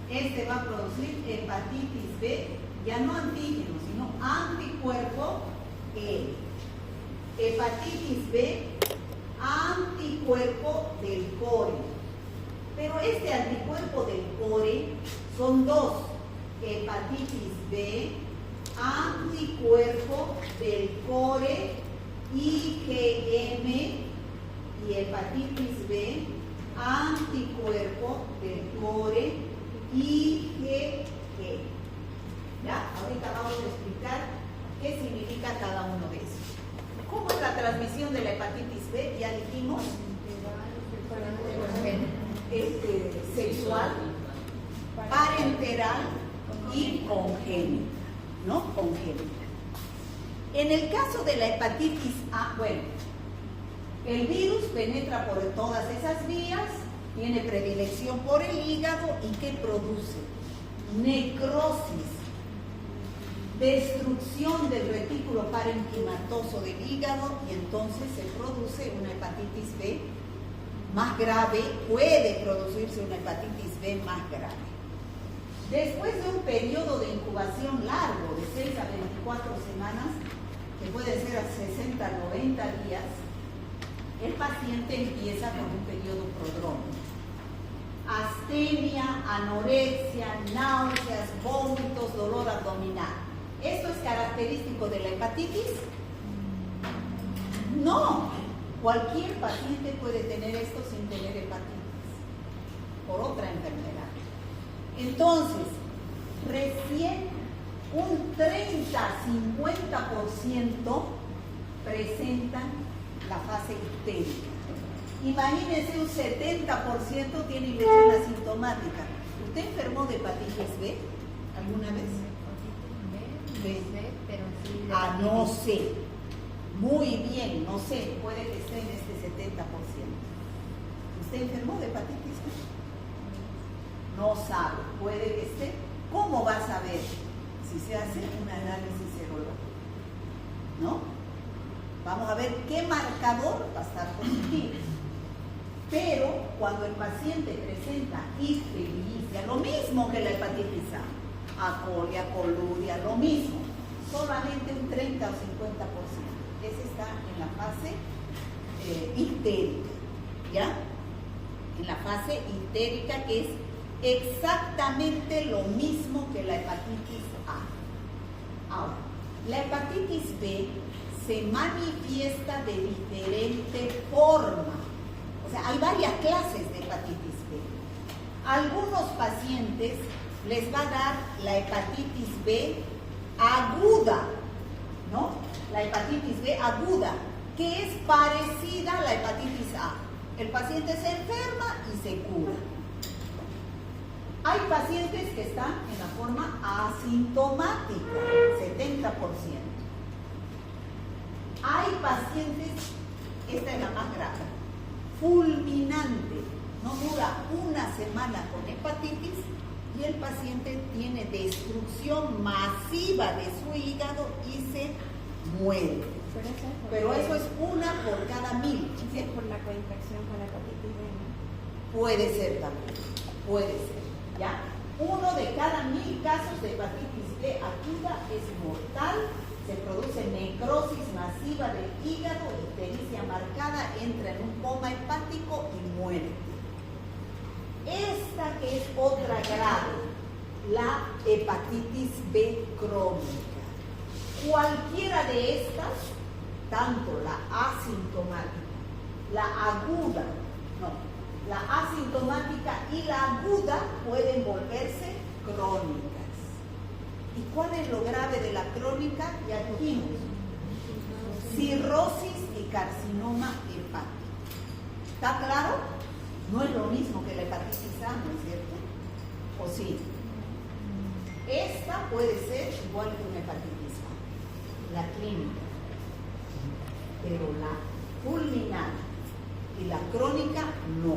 Este va a producir hepatitis B, ya no antígeno, sino anticuerpo E. Hepatitis B, anticuerpo del core. Pero este anticuerpo del core son 2. Hepatitis B, anticuerpo del core IgM, y hepatitis B, anticuerpo del core IgG. ¿Ya? Ahorita vamos a explicar qué significa cada uno de esos. ¿Cómo es la transmisión de la hepatitis B? Ya dijimos. Sexual, parenteral y congénita, ¿no? Congénita. En el caso de la hepatitis A, bueno, el virus penetra por todas esas vías, tiene predilección por el hígado y ¿qué produce? Necrosis, destrucción del retículo parenquimatoso del hígado, y entonces se produce una hepatitis B más grave, puede producirse una hepatitis B más grave. Después de un periodo de incubación largo, de 6 a 24 semanas, que puede ser a 60 a 90 días, el paciente empieza con un periodo prodrómico. Astenia, anorexia, náuseas, vómitos, dolor abdominal. ¿Esto es característico de la hepatitis? No. Cualquier paciente puede tener esto sin tener hepatitis, por otra enfermedad. Entonces, recién un 30-50% presentan la fase ictérica. Imagínense, un 70% tiene infección asintomática. ¿Usted enfermó de hepatitis B alguna vez? Pero sí. No sé. Muy bien, no sé, puede que esté en este 70%. ¿Usted enfermó de hepatitis B? No sabe, puede que esté. ¿Cómo va a saber? Si se hace un análisis serológico, ¿no? Vamos a ver qué marcador va a estar positivo. Pero cuando el paciente presenta ictericia, lo mismo que la hepatitis A, colia, coluria, lo mismo, solamente un 30 o 50%. Ese está en la fase ictérica, ¿ya? En la fase ictérica, que es exactamente lo mismo que la hepatitis A. Ahora, la hepatitis B se manifiesta de diferente forma. O sea, hay varias clases de hepatitis B. Algunos pacientes les va a dar la hepatitis B aguda, ¿no? La hepatitis B aguda, que es parecida a la hepatitis A. El paciente se enferma y se cura. Hay pacientes que están en la forma asintomática, 70%. Hay pacientes, esta es la más grave, fulminante, no dura una semana con hepatitis y el paciente tiene destrucción masiva de su hígado y se muere. Pero eso es una por cada 1000. Es por la coinfección con la hepatitis B, ¿no? Puede ser también, puede ser, ¿ya? 1 de cada 1000 casos de hepatitis B aguda es mortal, se produce necrosis masiva del hígado, ictericia marcada, entra en un coma hepático y muere. Esta que es otra grave, la hepatitis B crónica. cualquiera de estas, tanto la asintomática, la aguda, la asintomática y la aguda pueden volverse crónicas. ¿Y cuál es lo grave de la crónica? Ya dijimos, cirrosis y carcinoma hepático. ¿Está claro? No es lo mismo que la hepatitis A, ¿no es cierto? ¿O sí? Esta puede ser igual que una hepatitis A, la clínica, pero la fulminante y la crónica no,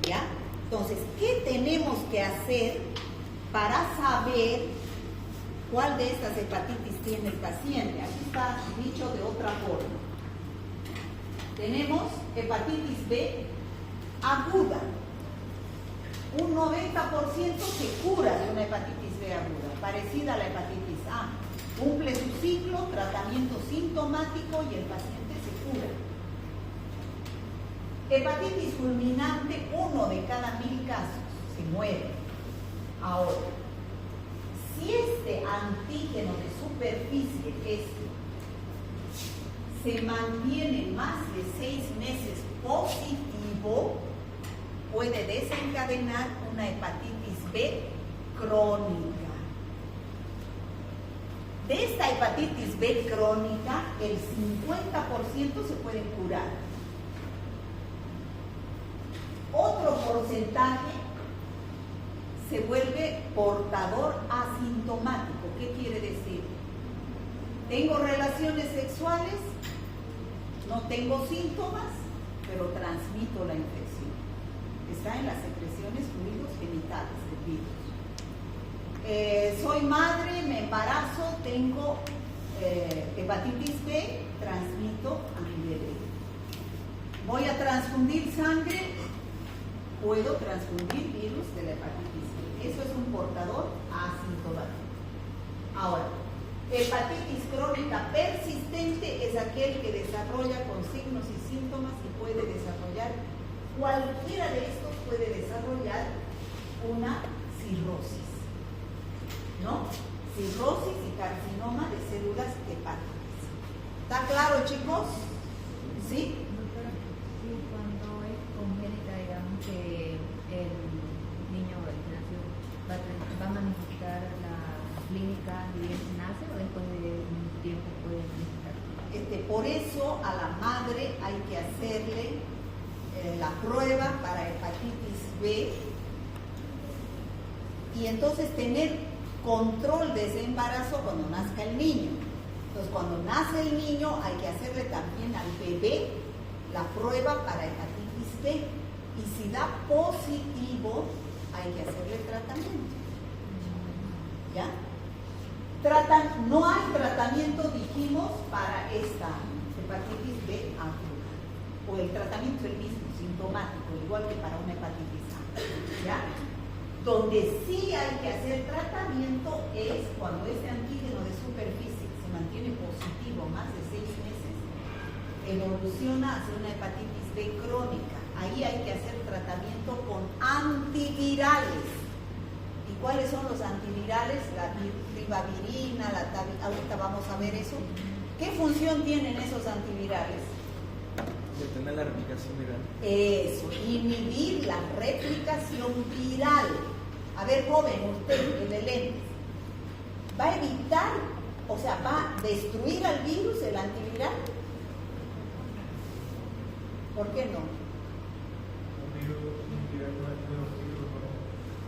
¿ya? Entonces, ¿qué tenemos que hacer para saber cuál de estas hepatitis tiene el paciente? Aquí está dicho de otra forma. Tenemos hepatitis B aguda. Un 90% se cura de una hepatitis B aguda, parecida a la hepatitis A. Cumple su ciclo, tratamiento sintomático y el paciente se cura. Hepatitis fulminante, 1 de cada 1000 casos se muere. Ahora, si este antígeno de superficie, se mantiene más de 6 meses positivo, puede desencadenar una hepatitis B crónica. De esta hepatitis B crónica, el 50% se puede curar. Otro porcentaje se vuelve portador asintomático. ¿Qué quiere decir? Tengo relaciones sexuales, no tengo síntomas, pero transmito la infección. Está en las secreciones fluidos genitales del virus. Soy madre, me embarazo, tengo hepatitis B, transmito a mi bebé. Voy a transfundir sangre, puedo transfundir virus de la hepatitis B. Eso es un portador asintomático. Ahora, hepatitis crónica persistente es aquel que desarrolla con signos y síntomas y puede desarrollar, cualquiera de estos puede desarrollar una cirrosis, ¿no? Cirrosis y carcinoma de células hepáticas. ¿Está claro, chicos? ¿Sí? Sí, cuando es congénita, digamos que el niño Ignacio va a manifestar la clínica de nace o después de un tiempo puede manifestar. Por eso a la madre hay que hacerle la prueba para hepatitis B y entonces tener control de ese embarazo cuando nazca el niño. Entonces, cuando nace el niño hay que hacerle también al bebé la prueba para hepatitis B y si da positivo hay que hacerle tratamiento. ¿Ya? No hay tratamiento, dijimos, para esta hepatitis B aguda. O el tratamiento es el mismo, sintomático, igual que para una hepatitis A. ¿Ya? Donde sí hay que hacer tratamiento es cuando este antígeno de superficie se mantiene positivo más de 6 meses, evoluciona hacia una hepatitis B crónica. Ahí hay que hacer tratamiento con antivirales. ¿Y cuáles son los antivirales? La ribavirina, ahorita vamos a ver eso. ¿Qué función tienen esos antivirales? Detener la replicación viral. Eso, inhibir la replicación viral. A ver, joven, usted, el de lentes, ¿va a evitar, o sea, va a destruir al virus el antiviral? ¿Por qué no?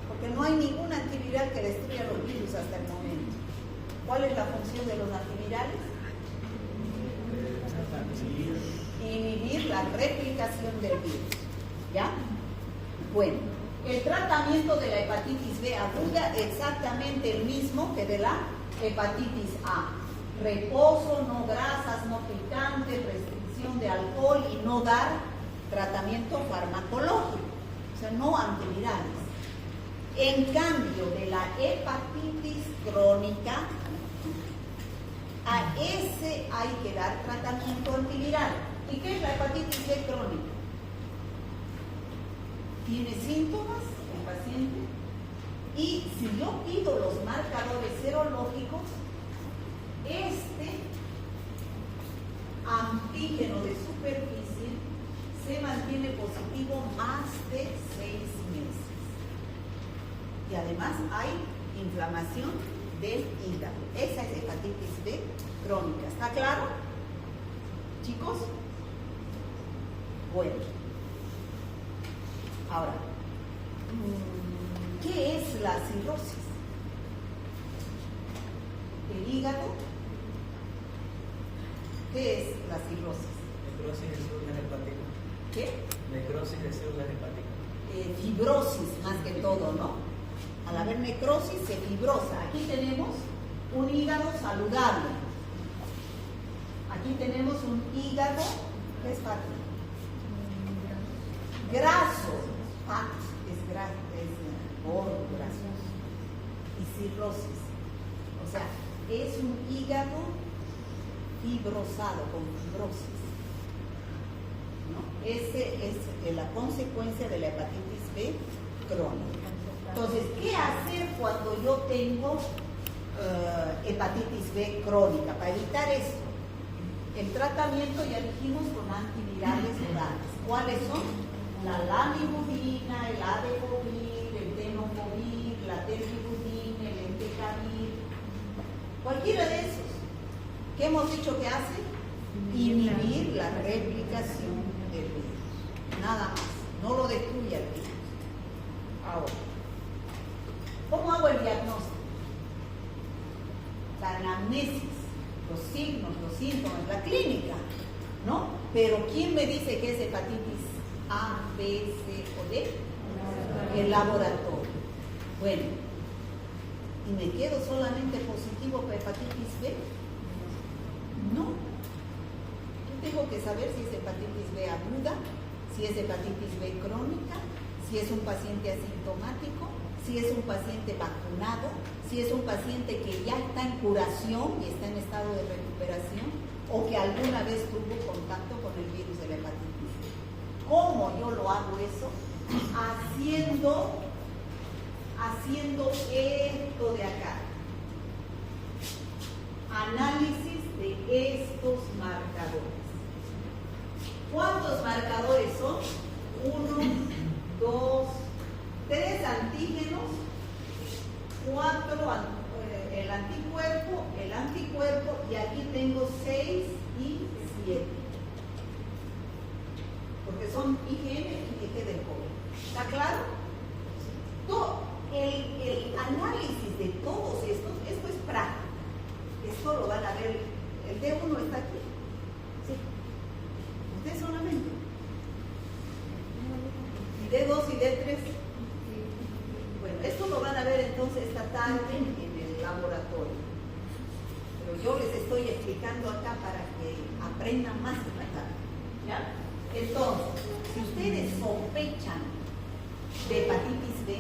Porque no hay ningún antiviral que destruya los virus hasta el momento. ¿Cuál es la función de los antivirales? Inhibir la replicación del virus. ¿Ya? Bueno, el tratamiento de la hepatitis B aguda es exactamente el mismo que de la hepatitis A. Reposo, no grasas, no picantes, restricción de alcohol y no dar tratamiento farmacológico, o sea, no antivirales. En cambio, de la hepatitis crónica, a ese hay que dar tratamiento antiviral. ¿Y qué es la hepatitis B crónica? Tiene síntomas el paciente y si yo pido los marcadores serológicos, este de 6 meses. Y además hay inflamación del hígado. Esa es hepatitis B crónica. ¿Está claro, chicos? Bueno. Ahora, ¿qué es la cirrosis? El hígado. ¿Qué es la cirrosis? Necrosis de células hepáticas. ¿Qué? Necrosis de células hepáticas. Fibrosis más que todo, ¿no? Al haber necrosis se fibrosa. Aquí tenemos un hígado saludable. Aquí tenemos un hígado, ¿qué es fat? Graso. Fat es gordo, grasoso. Y cirrosis. O sea, es un hígado fibrosado, con fibrosis. ¿No? Ese es la consecuencia de la hepatitis B crónica. Entonces, ¿qué hacer cuando yo tengo hepatitis B crónica? Para evitar esto, el tratamiento ya dijimos con antivirales orales. ¿Cuáles son? La lamivudina, el adefovir, el tenofovir, la terfibudina, el entecavir, cualquiera de esos. ¿Qué hemos dicho que hace? Inhibir la replicación del virus. Nada más. No lo destruye el virus. Ahora, ¿cómo hago el diagnóstico? La anamnesis, los signos, los síntomas, la clínica, ¿no? Pero ¿quién me dice que es hepatitis A, B, C o D? El laboratorio. Bueno, ¿y me quedo solamente positivo para hepatitis B? No. Yo tengo que saber si es hepatitis B aguda, si es hepatitis B crónica, si es un paciente asintomático, si es un paciente vacunado, si es un paciente que ya está en curación y está en estado de recuperación, o que alguna vez tuvo contacto con el virus de la hepatitis B. ¿Cómo yo lo hago eso? Haciendo esto de acá. Análisis de estos marcadores. ¿Cuántos marcadores son? 1, 2, 3 antígenos, 4 el anticuerpo y aquí tengo 6 y 7. Porque son IgM y Ig del COVID. ¿Está claro? El análisis de todos estos, esto es práctico. Esto lo van a ver, el D1 está aquí. Sí. Ustedes solamente. Y D2 y D3. Bueno, esto lo van a ver entonces esta tarde en el laboratorio. Pero yo les estoy explicando acá para que aprendan más esta tarde. ¿Ya? Entonces, si ustedes sospechan de hepatitis B,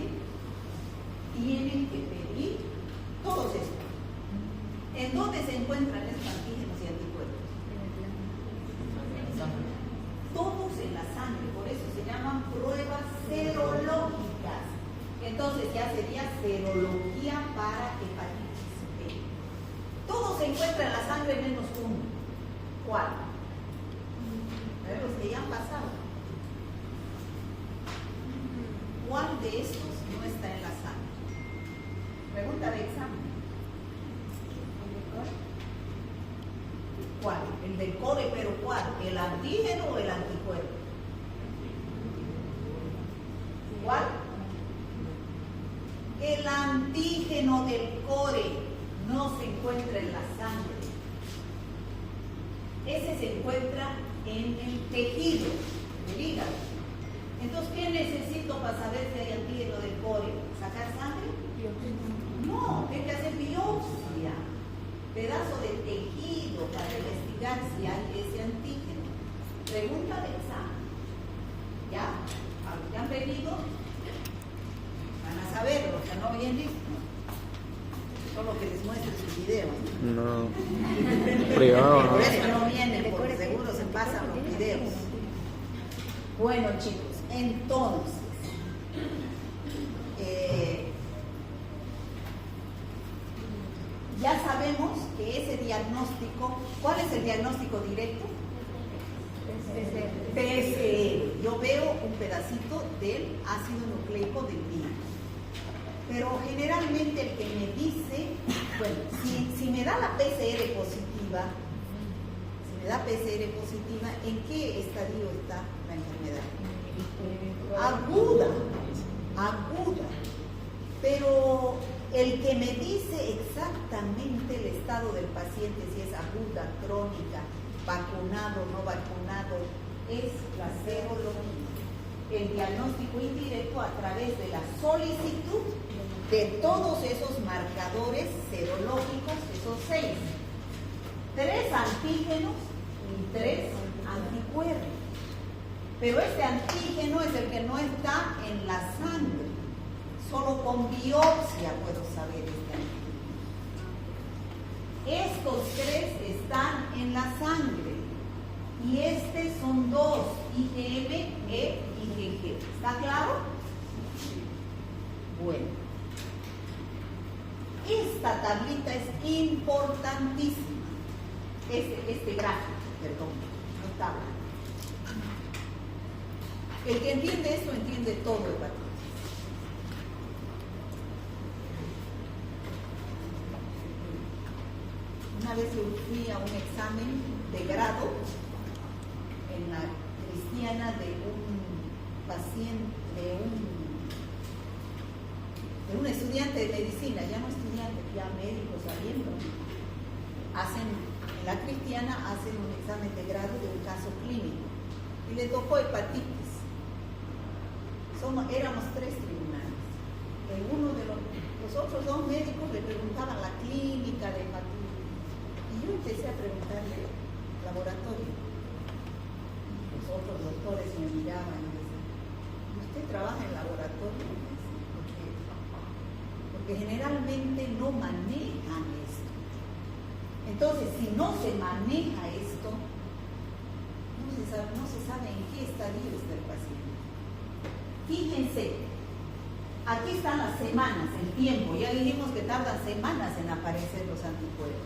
tienen que pedir todos estos. ¿En dónde se encuentran estos antígenos y anticuerpos? Todos en la sangre, por eso se llaman pruebas serológicas. Entonces ya sería serología para hepatitis B. Todos se encuentran en la sangre menos uno. ¿Cuál? A ver, los que ya han pasado. ¿Cuál de estos no está en la sangre? Pregunta de examen. ¿Cuál? El del core, pero ¿cuál? ¿El antígeno o el anticuerpo? ¿Cuál? El antígeno del core no se encuentra en la sangre. Ese se encuentra en el tejido del hígado. Entonces, ¿qué necesito para saber si hay antígeno del core? ¿Sacar sangre? No, hay que hacer biopsia. Pedazo de tejido para investigar si hay ese antígeno. Pregunta de examen. ¿Ya? A los que han venido van a saber, los que no vienen, solo que les muestre sus videos. No. Privado. Por eso no vienen, porque seguro se pasan los videos. Bueno, chicos, entonces, ya sabemos que ese diagnóstico, ¿cuál es el diagnóstico directo? PCR. Yo veo un pedacito pedacito del ácido nucleico del día. Pero generalmente el que me dice, bueno, si me da la PCR positiva, ¿en qué estadio está la enfermedad? Aguda. Pero el que me dice exactamente el estado del paciente, si es aguda, crónica, vacunado, no vacunado, es la serología. El diagnóstico indirecto a través de la solicitud de todos esos marcadores serológicos, esos 6. 3 antígenos y 3 anticuerpos. Pero este antígeno es el que no está en la sangre. Solo con biopsia puedo saber este antígeno. Estos 3 están en la sangre. Y son 2, IgM, E, IgG. ¿Está claro? Bueno. Esta tablita es importantísima. Este gráfico, perdón, no tabla. El que entiende esto entiende todo hepatitis. Una vez yo fui a un examen de grado en la cristiana de un paciente, de un estudiante de medicina, ya no estudiante, ya médico saliendo. En la cristiana hacen un examen de grado de un caso clínico y le tocó hepatitis. Éramos 3 tribunales. Uno de los otros 2 médicos le preguntaban la clínica de hepatitis. Y yo empecé a preguntarle laboratorio. Los otros doctores me miraban y decían, ¿usted trabaja en laboratorio? Porque generalmente no manejan esto. Entonces, si no se maneja esto, no se sabe en qué estadio está el paciente. Fíjense, aquí están las semanas, el tiempo. Ya dijimos que tardan semanas en aparecer los anticuerpos.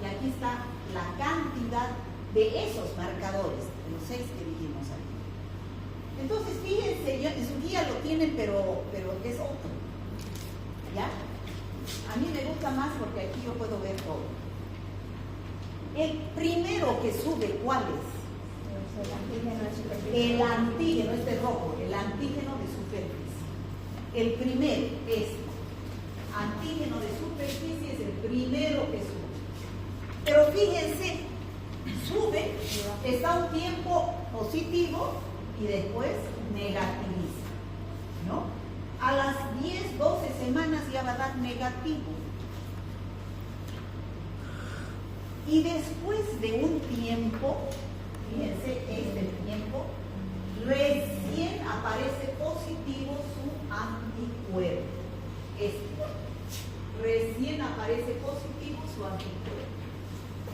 Y aquí está la cantidad de esos marcadores, de los 6 que dijimos aquí. Entonces, fíjense, en su guía lo tienen, pero es otro. ¿Ya? A mí me gusta más porque aquí yo puedo ver todo. El primero que sube, ¿cuál es? El antígeno, este rojo, el antígeno de superficie. El primero es antígeno de superficie, es el primero que sube. Pero fíjense, sube, está un tiempo positivo y después negativiza, ¿no? A las 10, 12 semanas ya va a dar negativo. Y después de un tiempo, fíjense, el tiempo, recién aparece positivo su anticuerpo. Recién aparece positivo su anticuerpo.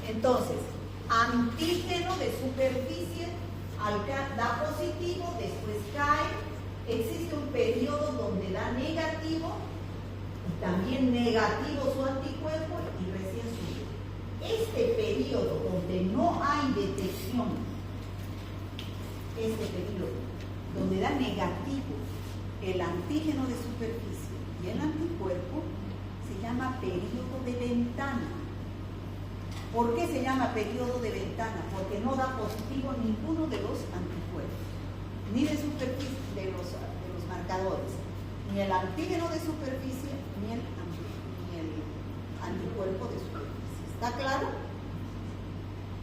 Entonces, antígeno de superficie da positivo, después cae, existe un periodo donde da negativo y también negativo su anticuerpo y recién sube. Este periodo donde no hay detección, donde da negativo el antígeno de superficie y el anticuerpo, se llama periodo de ventana. ¿Por qué se llama periodo de ventana? Porque no da positivo ninguno de los anticuerpos, ni de superficie, de los marcadores, ni el antígeno de superficie, ni el anticuerpo de superficie. ¿Está claro?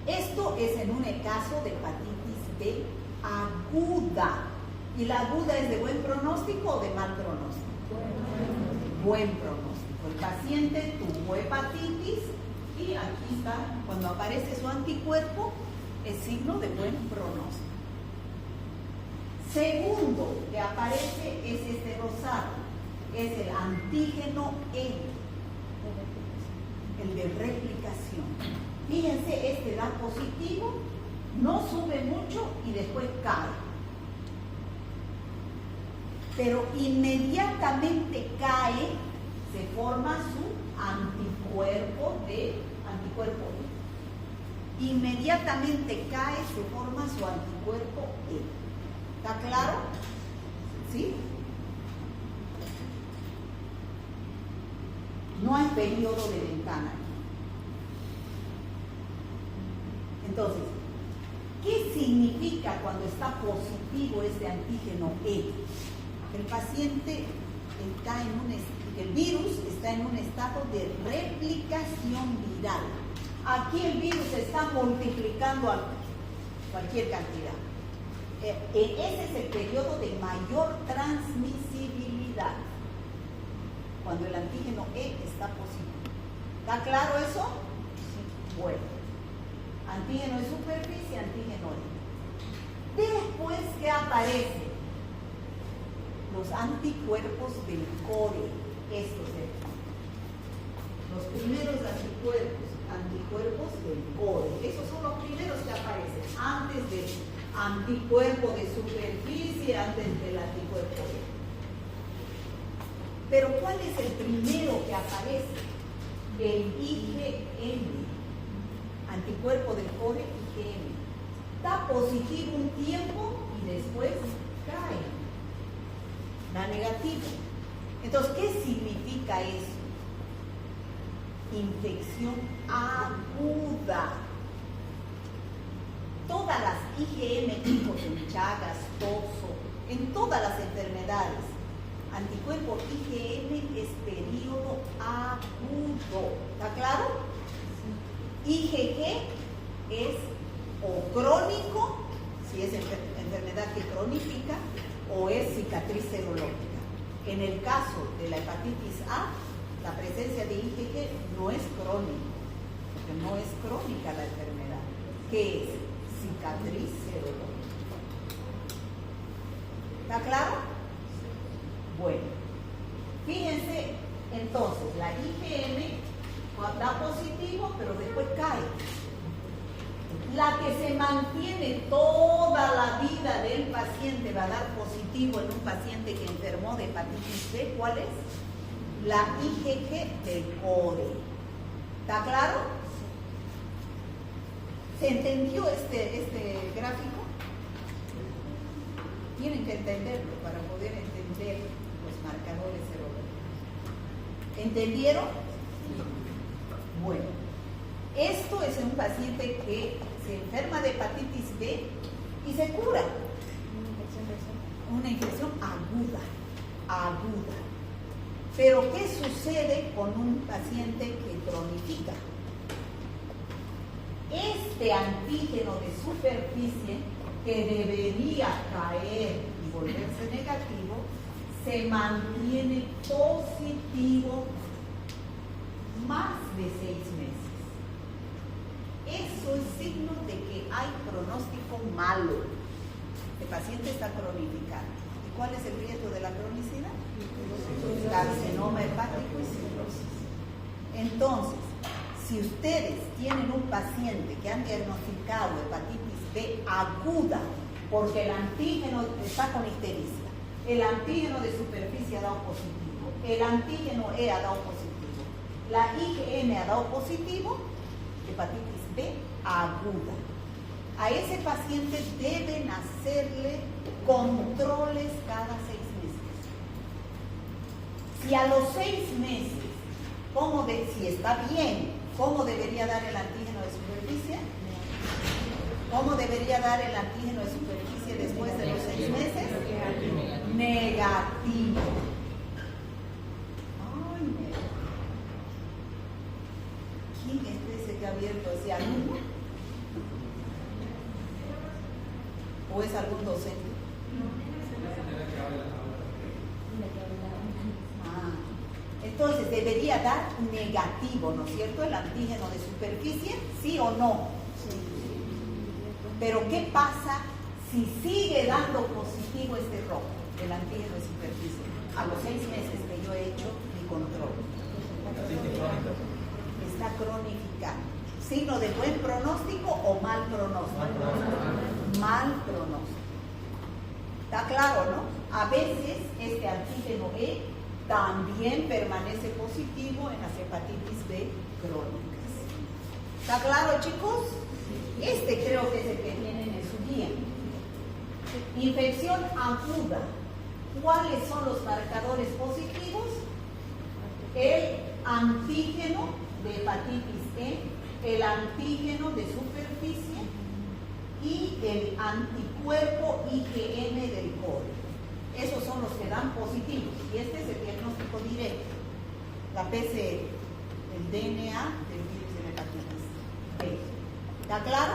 Esto es en un caso de hepatitis B aguda. ¿Y la aguda es de buen pronóstico o de mal pronóstico? Buen pronóstico. El paciente tuvo hepatitis y aquí está, cuando aparece su anticuerpo, es signo de buen pronóstico. Segundo que aparece es este rosado, es el antígeno E, el de replicación. Fíjense, este da positivo, no sube mucho y después cae. Pero inmediatamente cae, se forma su anticuerpo E. Inmediatamente cae, se forma su anticuerpo E. ¿Está claro? ¿Sí? No hay periodo de ventana. Entonces, ¿qué significa cuando está positivo este antígeno E? El paciente está el virus está en un estado de replicación viral. Aquí el virus se está multiplicando a cualquier cantidad. Ese es el periodo de mayor transmisibilidad, cuando el antígeno E está positivo. ¿Está claro eso? Sí. Bueno, antígeno de superficie, antígeno E. Después, ¿qué aparece? Los anticuerpos del core. Estos son los primeros anticuerpos del core. Esos son los primeros que aparecen antes del anticuerpo de superficie, antes del anticuerpo E. Pero ¿cuál es el primero que aparece? El IgM, anticuerpo del core IgM. Da positivo un tiempo y después cae. Da negativo. Entonces, ¿qué significa eso? Infección aguda. Todas las IgM, hijos en Chagas, toso, en todas las enfermedades, anticuerpo IgM es periodo agudo. ¿Está claro? IgG es o crónico, si es enfermedad que cronifica, o es cicatriz serológica. En el caso de la hepatitis A, la presencia de IgG no es crónico, porque no es crónica la enfermedad. ¿Qué es? Cicatriz serológica. ¿Está claro? Bueno, fíjense, entonces, la IgM da positivo, pero después cae. La que se mantiene toda la vida del paciente va a dar positivo en un paciente que enfermó de hepatitis B. ¿Cuál es? La IgG del core. ¿Está claro? ¿Se entendió este gráfico? Tienen que entenderlo para poder entender los marcadores serológicos. ¿Entendieron? Bueno, esto es un paciente que se enferma de hepatitis B y se cura. Una infección aguda. Pero ¿qué sucede con un paciente que cronifica? Este antígeno de superficie, que debería caer y volverse negativo, se mantiene positivo más de 6 meses. Eso es signo de que hay pronóstico malo. El paciente está cronificado. ¿Y cuál es el riesgo de la cronicidad? Carcinoma hepático y cirrosis. Entonces, si ustedes tienen un paciente que han diagnosticado hepatitis B aguda, porque el antígeno está con ictericia, el antígeno de superficie ha dado positivo, el antígeno E ha dado positivo, la IgM ha dado positivo, hepatitis B aguda. A ese paciente deben hacerle controles cada 6 meses. Si a los 6 meses, si está bien, ¿cómo debería dar el antígeno de superficie? ¿Cómo debería dar el antígeno de superficie después de los 6 meses? Negativo. ¿Quién es ese que ha abierto ese alumno? ¿O es algún docente? Entonces debería dar negativo, ¿no es cierto? El antígeno de superficie, ¿sí o no? Sí. Pero ¿qué pasa si sigue dando positivo este rojo, el antígeno de superficie, a los 6 meses que yo he hecho mi control? Está cronificando. ¿Signo de buen pronóstico o mal pronóstico? Mal pronóstico. ¿Está claro, no? A veces este antígeno E también permanece positivo en las hepatitis B crónicas. ¿Está claro, chicos? Este creo que es el que tienen en su guía. Infección aguda. ¿Cuáles son los marcadores positivos? El antígeno de hepatitis E, el antígeno de superficie y el anticuerpo IgM del core. Esos son los que dan positivos y este es el diagnóstico directo. La PCR, el DNA del virus de la hepatitis B. ¿Está claro?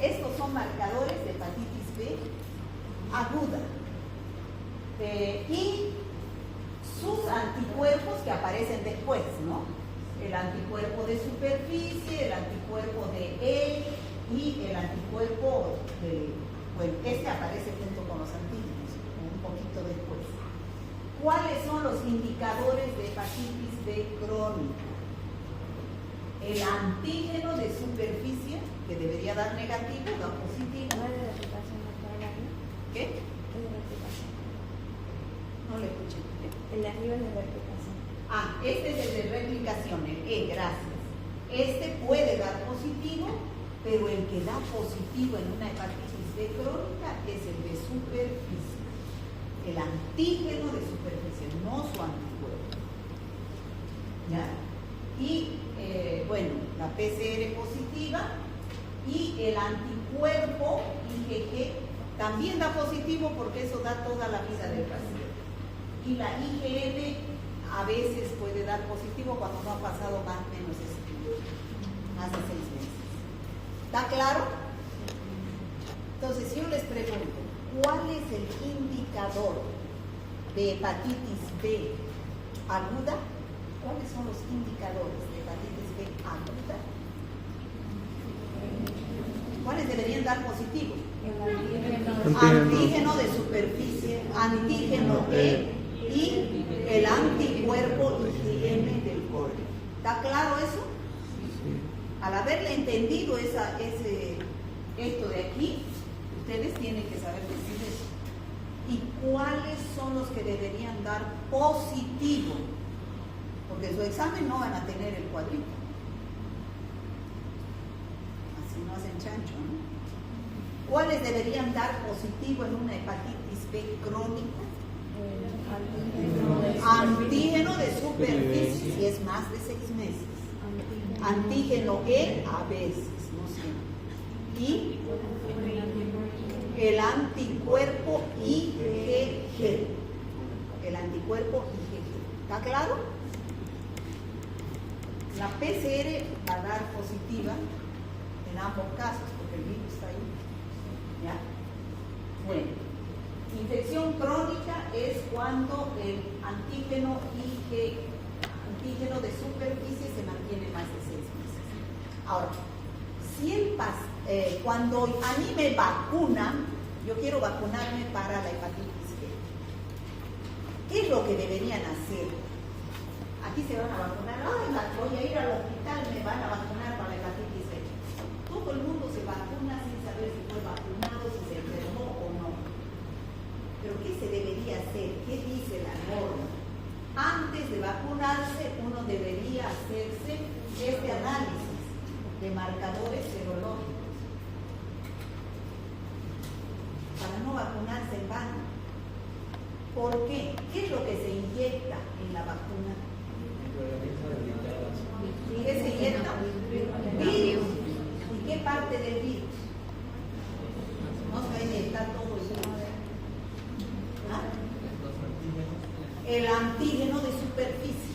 Estos son marcadores de hepatitis B aguda. Y sus anticuerpos que aparecen después, ¿no? El anticuerpo de superficie, el anticuerpo de E y el anticuerpo de... Bueno, este aparece junto con los antígenos, un poquito después. ¿Cuáles son los indicadores de hepatitis B crónica? El antígeno de superficie, que debería dar negativo, da positivo. ¿Qué? No le escuché. El de arriba es de replicación. Este es el de replicación, el E, gracias. Este puede dar positivo, pero el que da positivo en una hepatitis B crónica es el de superficie. El antígeno de superficie, no su anticuerpo. ¿Ya? Y, bueno, la PCR positiva y el anticuerpo IgG también da positivo porque eso da toda la vida del paciente. Y la IgM a veces puede dar positivo cuando no ha pasado más o menos más de 6 meses. ¿Está claro? Entonces, yo les pregunto, ¿cuál es el indicador de hepatitis B aguda? ¿Cuáles son los indicadores de hepatitis B aguda? ¿Cuáles deberían dar positivo? Antígeno de superficie, antígeno E y el anticuerpo IgM del core. ¿Está claro eso? Al haberle entendido esto de aquí, ustedes tienen que saber decir eso. ¿Y cuáles son los que deberían dar positivo? Porque en su examen no van a tener el cuadrito. Así no hacen chancho, ¿no? ¿Cuáles deberían dar positivo en una hepatitis B crónica? Antígeno de superficie, si es más de 6 meses. Antígeno E a veces, no siempre. Y el anticuerpo IgG. El anticuerpo IgG. ¿Está claro? La PCR va a dar positiva en ambos casos, porque el virus está ahí. ¿Ya? Bueno, infección crónica es cuando el antígeno de superficie se mantiene más de 6 meses. Ahora, si cuando a mí me vacunan, yo quiero vacunarme para la hepatitis B. ¿Qué es lo que deberían hacer? Aquí se van a vacunar, voy a ir al hospital, me van a vacunar para la hepatitis B. Todo el mundo se vacuna sin saber si fue vacunado, si se enfermó o no. Pero ¿qué se debería hacer? ¿Qué dice la norma? Antes de vacunarse, uno debería hacerse este análisis de marcadores serológicos para no vacunarse en vano. ¿Por qué? ¿Qué es lo que se inyecta en la vacuna? ¿Qué se inyecta? Virus. ¿Y qué parte del virus? No se va a inyectar todo el virus. El antígeno de superficie.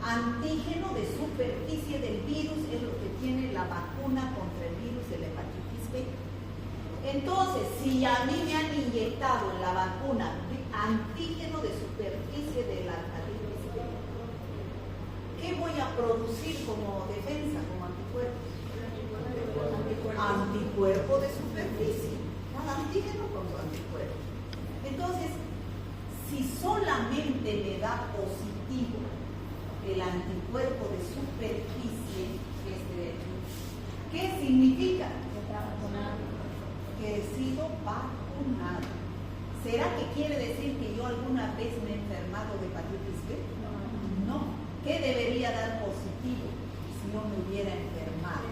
Antígeno de superficie del virus es lo que tiene la vacuna contra el virus de la hepatitis B. Entonces, si a mí me han inyectado en la vacuna antígeno de superficie de la hepatitis B, ¿qué voy a producir como defensa, como anticuerpo? Anticuerpo de superficie. Cada antígeno con su anticuerpo. Entonces, si solamente me da positivo el anticuerpo de superficie, ¿qué significa? Que he sido vacunado. ¿Será que quiere decir que yo alguna vez me he enfermado de hepatitis B? No. ¿Qué debería dar positivo si yo me hubiera enfermado?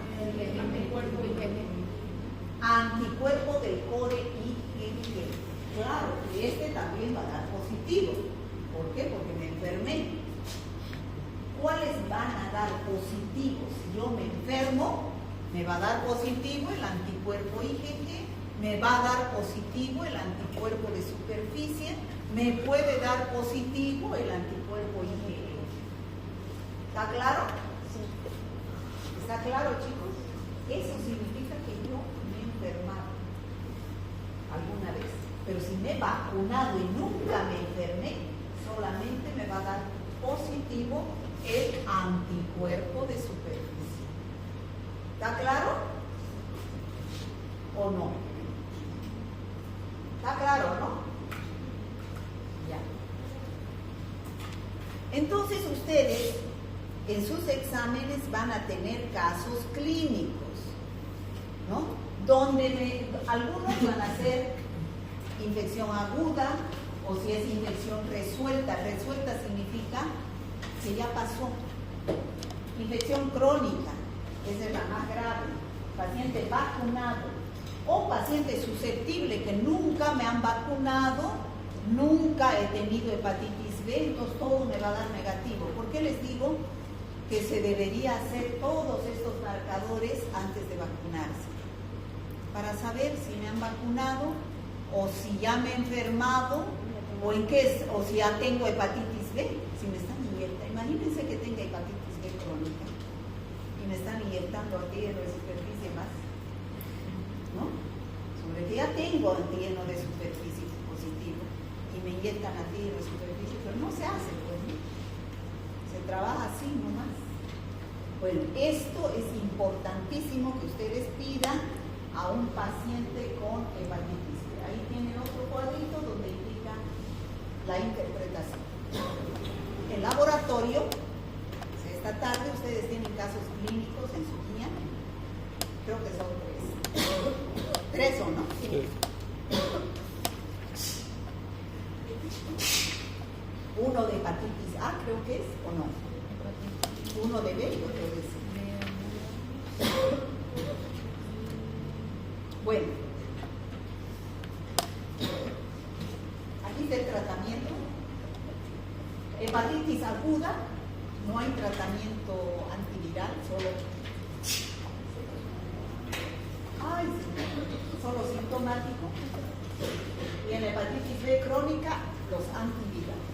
Anticuerpo del core IgG. Claro. positivo. ¿Por qué? Porque me enfermé. ¿Cuáles van a dar positivos? Si yo me enfermo, me va a dar positivo el anticuerpo IgG, me va a dar positivo el anticuerpo de superficie, me puede dar positivo el anticuerpo IgE. ¿Está claro? Sí. ¿Está claro, chicos? Eso significa que yo me he enfermado alguna vez. Pero si me he vacunado y nunca me enfermé, solamente me va a dar positivo el anticuerpo de superficie. ¿Está claro? ¿O no? ¿Está claro, no? Ya. Entonces ustedes en sus exámenes van a tener casos clínicos, ¿no? Donde algunos van a ser infección aguda, o si es infección resuelta. Resuelta significa que ya pasó. Infección crónica, esa es la más grave. Paciente vacunado o paciente susceptible que nunca me han vacunado, nunca he tenido hepatitis B, entonces todo me va a dar negativo. ¿Por qué les digo que se debería hacer todos estos marcadores antes de vacunarse? Para saber si me han vacunado o si ya me he enfermado o en qué, o si ya tengo hepatitis B, si me están inyectando. Imagínense que tenga hepatitis B crónica y me están inyectando antígeno de superficie más, ¿no? Sobre que ya tengo antígeno de superficie positivo y me inyectan antígeno de superficie, pero no se hace, pues, ¿no? Se trabaja así nomás. Bueno, esto es importantísimo que ustedes pidan a un paciente con hepatitis B. Ahí tienen otro cuadrito donde indica la interpretación. El laboratorio, esta tarde ustedes tienen casos clínicos en su guía. Creo que son 3. 3 o no. Sí. Uno de hepatitis A, creo que es, o no. Uno de B y otro de C. Bueno, aquí está el tratamiento. Hepatitis aguda, no hay tratamiento antiviral, solo sintomático. Y en la hepatitis B crónica, los antivirales.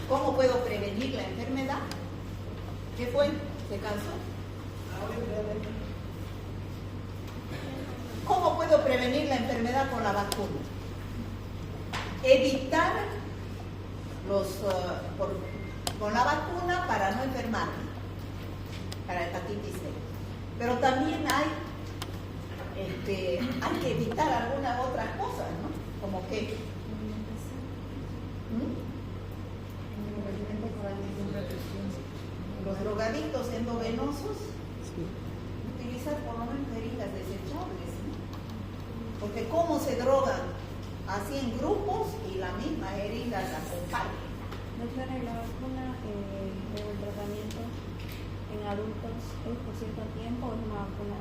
¿Cómo puedo prevenir la enfermedad? ¿Qué fue? ¿Se cansó? ¿Cómo puedo prevenir la enfermedad con la vacuna? Evitar con la vacuna para no enfermarme, para hepatitis B. Pero también hay que evitar algunas otras cosas, ¿no? Como que los drogadictos endovenosos, utilizar por lo menos jeringas desechables, ¿no? Porque cómo se drogan así en grupos y la misma jeringa se acompaña. Doctora, ¿y la vacuna o el tratamiento en adultos es por cierto tiempo o es una vacuna?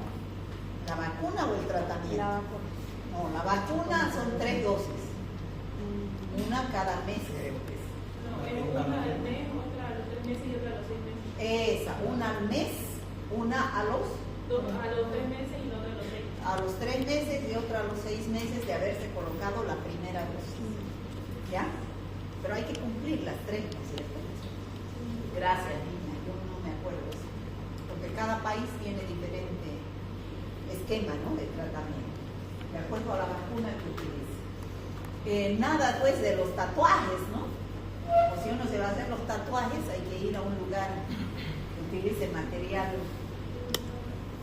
¿La vacuna o el tratamiento? La vacuna. No, la vacuna son 3 dosis. Una cada mes, creo que es. No, es una al mes, otra a los 3 meses y otra a los 6 meses. Esa, una al mes, una a los 3 meses y otra a los 6. a los 3 meses y otra a los 6 meses de haberse colocado la primera dosis. ¿Ya? Pero hay que cumplir las 3, ¿no es cierto? Gracias, niña, yo no me acuerdo eso. Porque cada país tiene diferente esquema, ¿no?, de tratamiento, de acuerdo a la vacuna que utilice. Nada, pues, de los tatuajes, ¿no? O si uno se va a hacer los tatuajes, hay que ir a un lugar que utilice material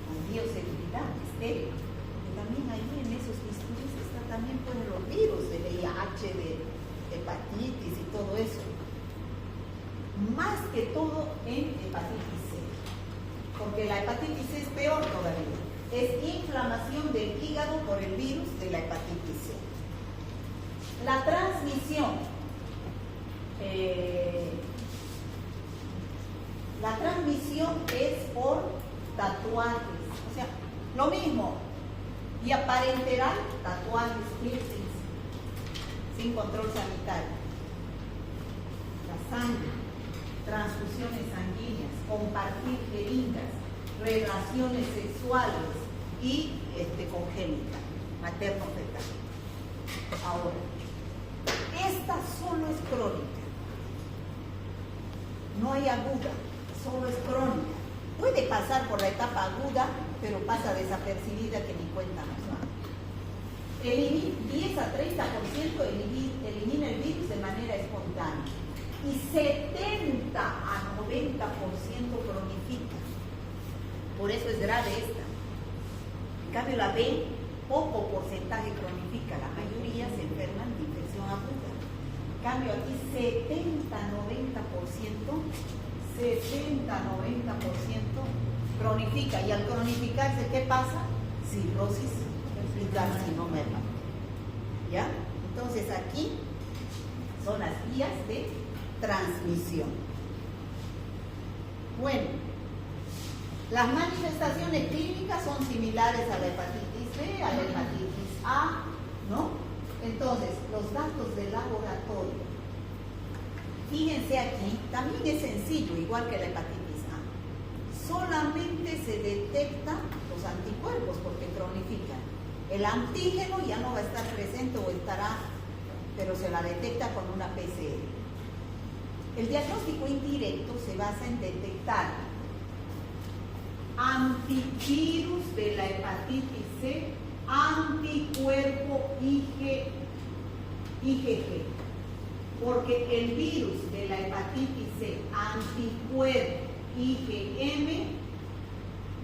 con bioseguridad, estéril. Y también ahí en esos bisturíes está también, pues, los virus de VIH, de hepatitis y todo eso. Más que todo en hepatitis C, porque la hepatitis C es peor todavía. Es inflamación del hígado por el virus de la hepatitis C. La transmisión es por tatuajes, o sea, lo mismo, vía parenteral, tatuajes, piercings, sin control sanitario. La sangre, transfusiones sanguíneas, compartir jeringas, relaciones sexuales y congénita, materno-fetal. Ahora, esta solo es crónica, no hay aguda, solo es crónica. Puede pasar por la etapa aguda, pero pasa desapercibida que ni cuenta nos da. 10 a 30% elimina el virus de manera espontánea y 70 a 90% cronifica. Por eso es grave esta. En cambio la B, poco porcentaje cronifica, la mayoría se enferman de infección aguda. En cambio aquí 60-90% cronifica, y al cronificarse, ¿qué pasa? Cirrosis y carcinoma hepático. ¿Ya? Entonces aquí son las vías de transmisión. Bueno, las manifestaciones clínicas son similares a la hepatitis B, a la hepatitis A, ¿no? Entonces, los datos del laboratorio. Fíjense aquí, también es sencillo, igual que la hepatitis A. Solamente se detectan los anticuerpos porque cronifican. El antígeno ya no va a estar presente o estará, pero se la detecta con una PCR. El diagnóstico indirecto se basa en detectar antivirus de la hepatitis C, anticuerpo IgG. Porque el virus de la hepatitis C, anticuerpo IgM,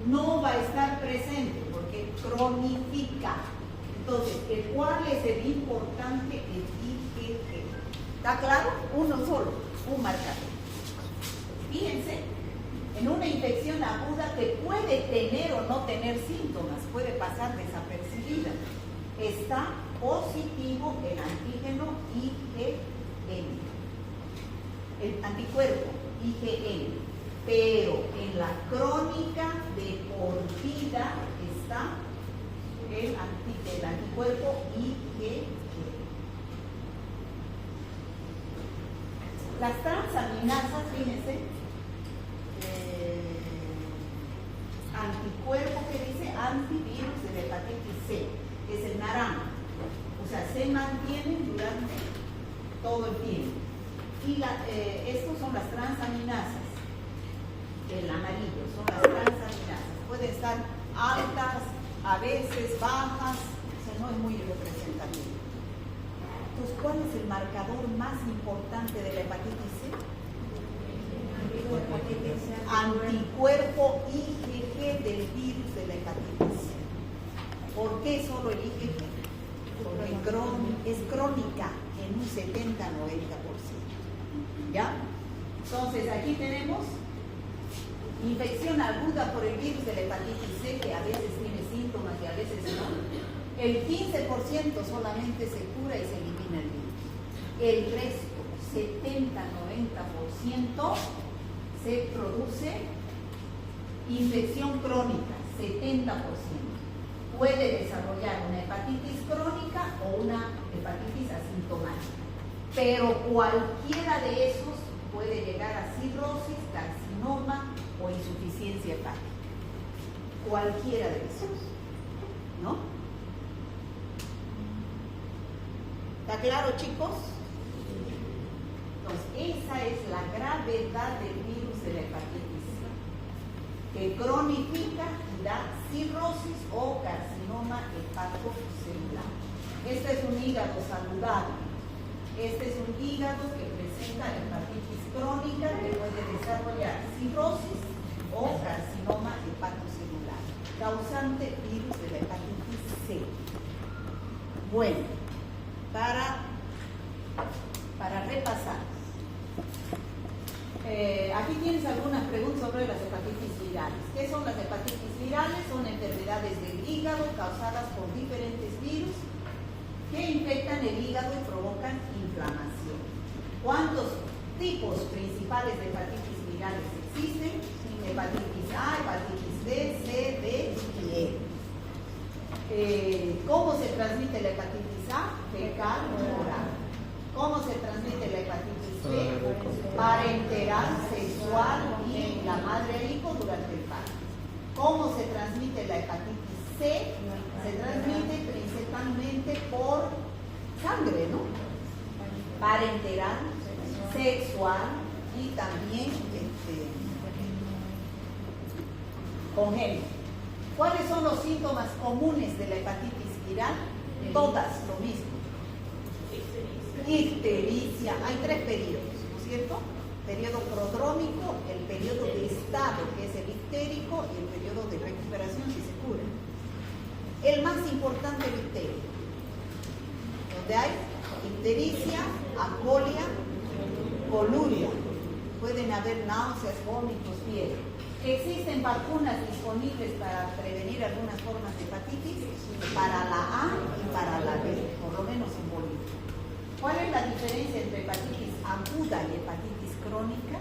no va a estar presente porque cronifica. Entonces, ¿cuál es el importante? El IgG. ¿Está claro? Uno solo, un marcador. Fíjense, en una infección aguda que puede tener o no tener síntomas, puede pasar desapercibida, está positivo el antígeno IgM, el anticuerpo IgM, pero en la crónica de por vida está el anticuerpo IgG. Las transaminasas, fíjense, anticuerpo que dice antivirus de la hepatitis C, que es el naranja, o sea, se mantienen durante todo el tiempo. Y estos son las transaminasas, el amarillo, son las transaminasas, pueden estar altas, a veces bajas, o sea, no es muy representativo. Entonces, ¿cuál es el marcador más importante de la hepatitis C? Anticuerpo IgG del virus de la hepatitis C. ¿Por qué solo el IgG? Porque es crónica en un 70-90%. ¿Ya? Entonces aquí tenemos infección aguda por el virus de la hepatitis C, que a veces tiene síntomas y a veces no. El 15% solamente se cura y se elimina el virus. El resto, 70-90%, se produce infección crónica, 70%. Puede desarrollar una hepatitis crónica o una hepatitis asintomática, pero cualquiera de esos puede llegar a cirrosis, carcinoma o insuficiencia hepática. Cualquiera de esos, ¿no? ¿Está claro, chicos? Entonces, esa es la gravedad del virus de la hepatitis C, que cronifica y da cirrosis o carcinoma hepatocelular. Este es un hígado saludable. Este es un hígado que presenta hepatitis crónica que puede desarrollar cirrosis o carcinoma hepatocelular, causante virus de la hepatitis C. Bueno, para repasar, aquí tienes algunas preguntas sobre las hepatitis virales. ¿Qué son las hepatitis virales? Son enfermedades del hígado causadas por diferentes virus que infectan el hígado y provocan inflamación. ¿Cuántos tipos principales de hepatitis virales existen? Hepatitis A, hepatitis B, C, D y E. ¿Cómo se transmite la hepatitis A? Fecal o oral. ¿Cómo se transmite la hepatitis B? Parenteral, sexual y la madre al hijo durante el parto. ¿Cómo se transmite la hepatitis C? Se transmite principalmente por sangre, ¿no? Parenteral, sexual y también congénito. ¿Cuáles son los síntomas comunes de la hepatitis viral? Todas lo mismo. Ictericia. Hay 3 periodos, ¿no es cierto? Periodo prodrómico, el periodo de estado, que es el ictérico, y el periodo de recuperación, si se cura. El más importante, el ictérico, donde hay ictericia, apolia, coluria. Pueden haber náuseas, vómitos, fiebre. ¿Existen vacunas disponibles para prevenir algunas formas de hepatitis? Para la A y para la B, por lo menos en Bolivia. ¿Cuál es la diferencia entre hepatitis aguda y hepatitis crónica?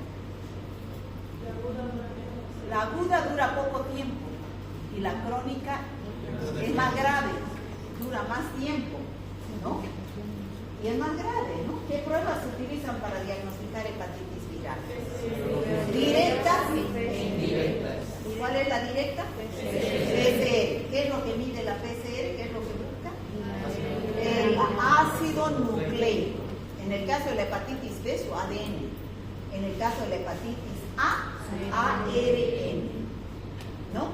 La aguda dura poco tiempo y la crónica es más grave, dura más tiempo, ¿no? Y es más grave, ¿no? ¿Qué pruebas se utilizan para diagnosticar hepatitis viral? ¿Directas? Indirectas. ¿Cuál es la directa? PCR. ¿Qué es lo que mide la PCR? ¿Qué es lo que busca? El ácido nucleico. En el caso de la hepatitis B, su ADN. En el caso de la hepatitis A, ARN. ¿No?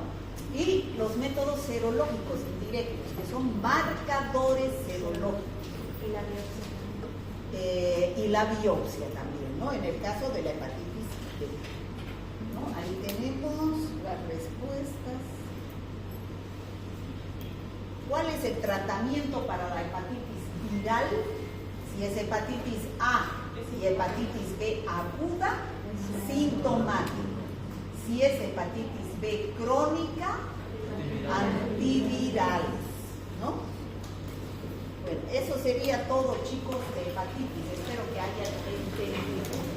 Y los métodos serológicos indirectos, que son marcadores serológicos. Y la biopsia también, ¿no? En el caso de la hepatitis B, ¿no? Ahí tenemos las respuestas. ¿Cuál es el tratamiento para la hepatitis viral? Si es hepatitis A y hepatitis B aguda, sintomático. Si es hepatitis B crónica, antivirales, ¿no? Bueno, eso sería todo, chicos, de hepatitis. Espero que hayan entendido.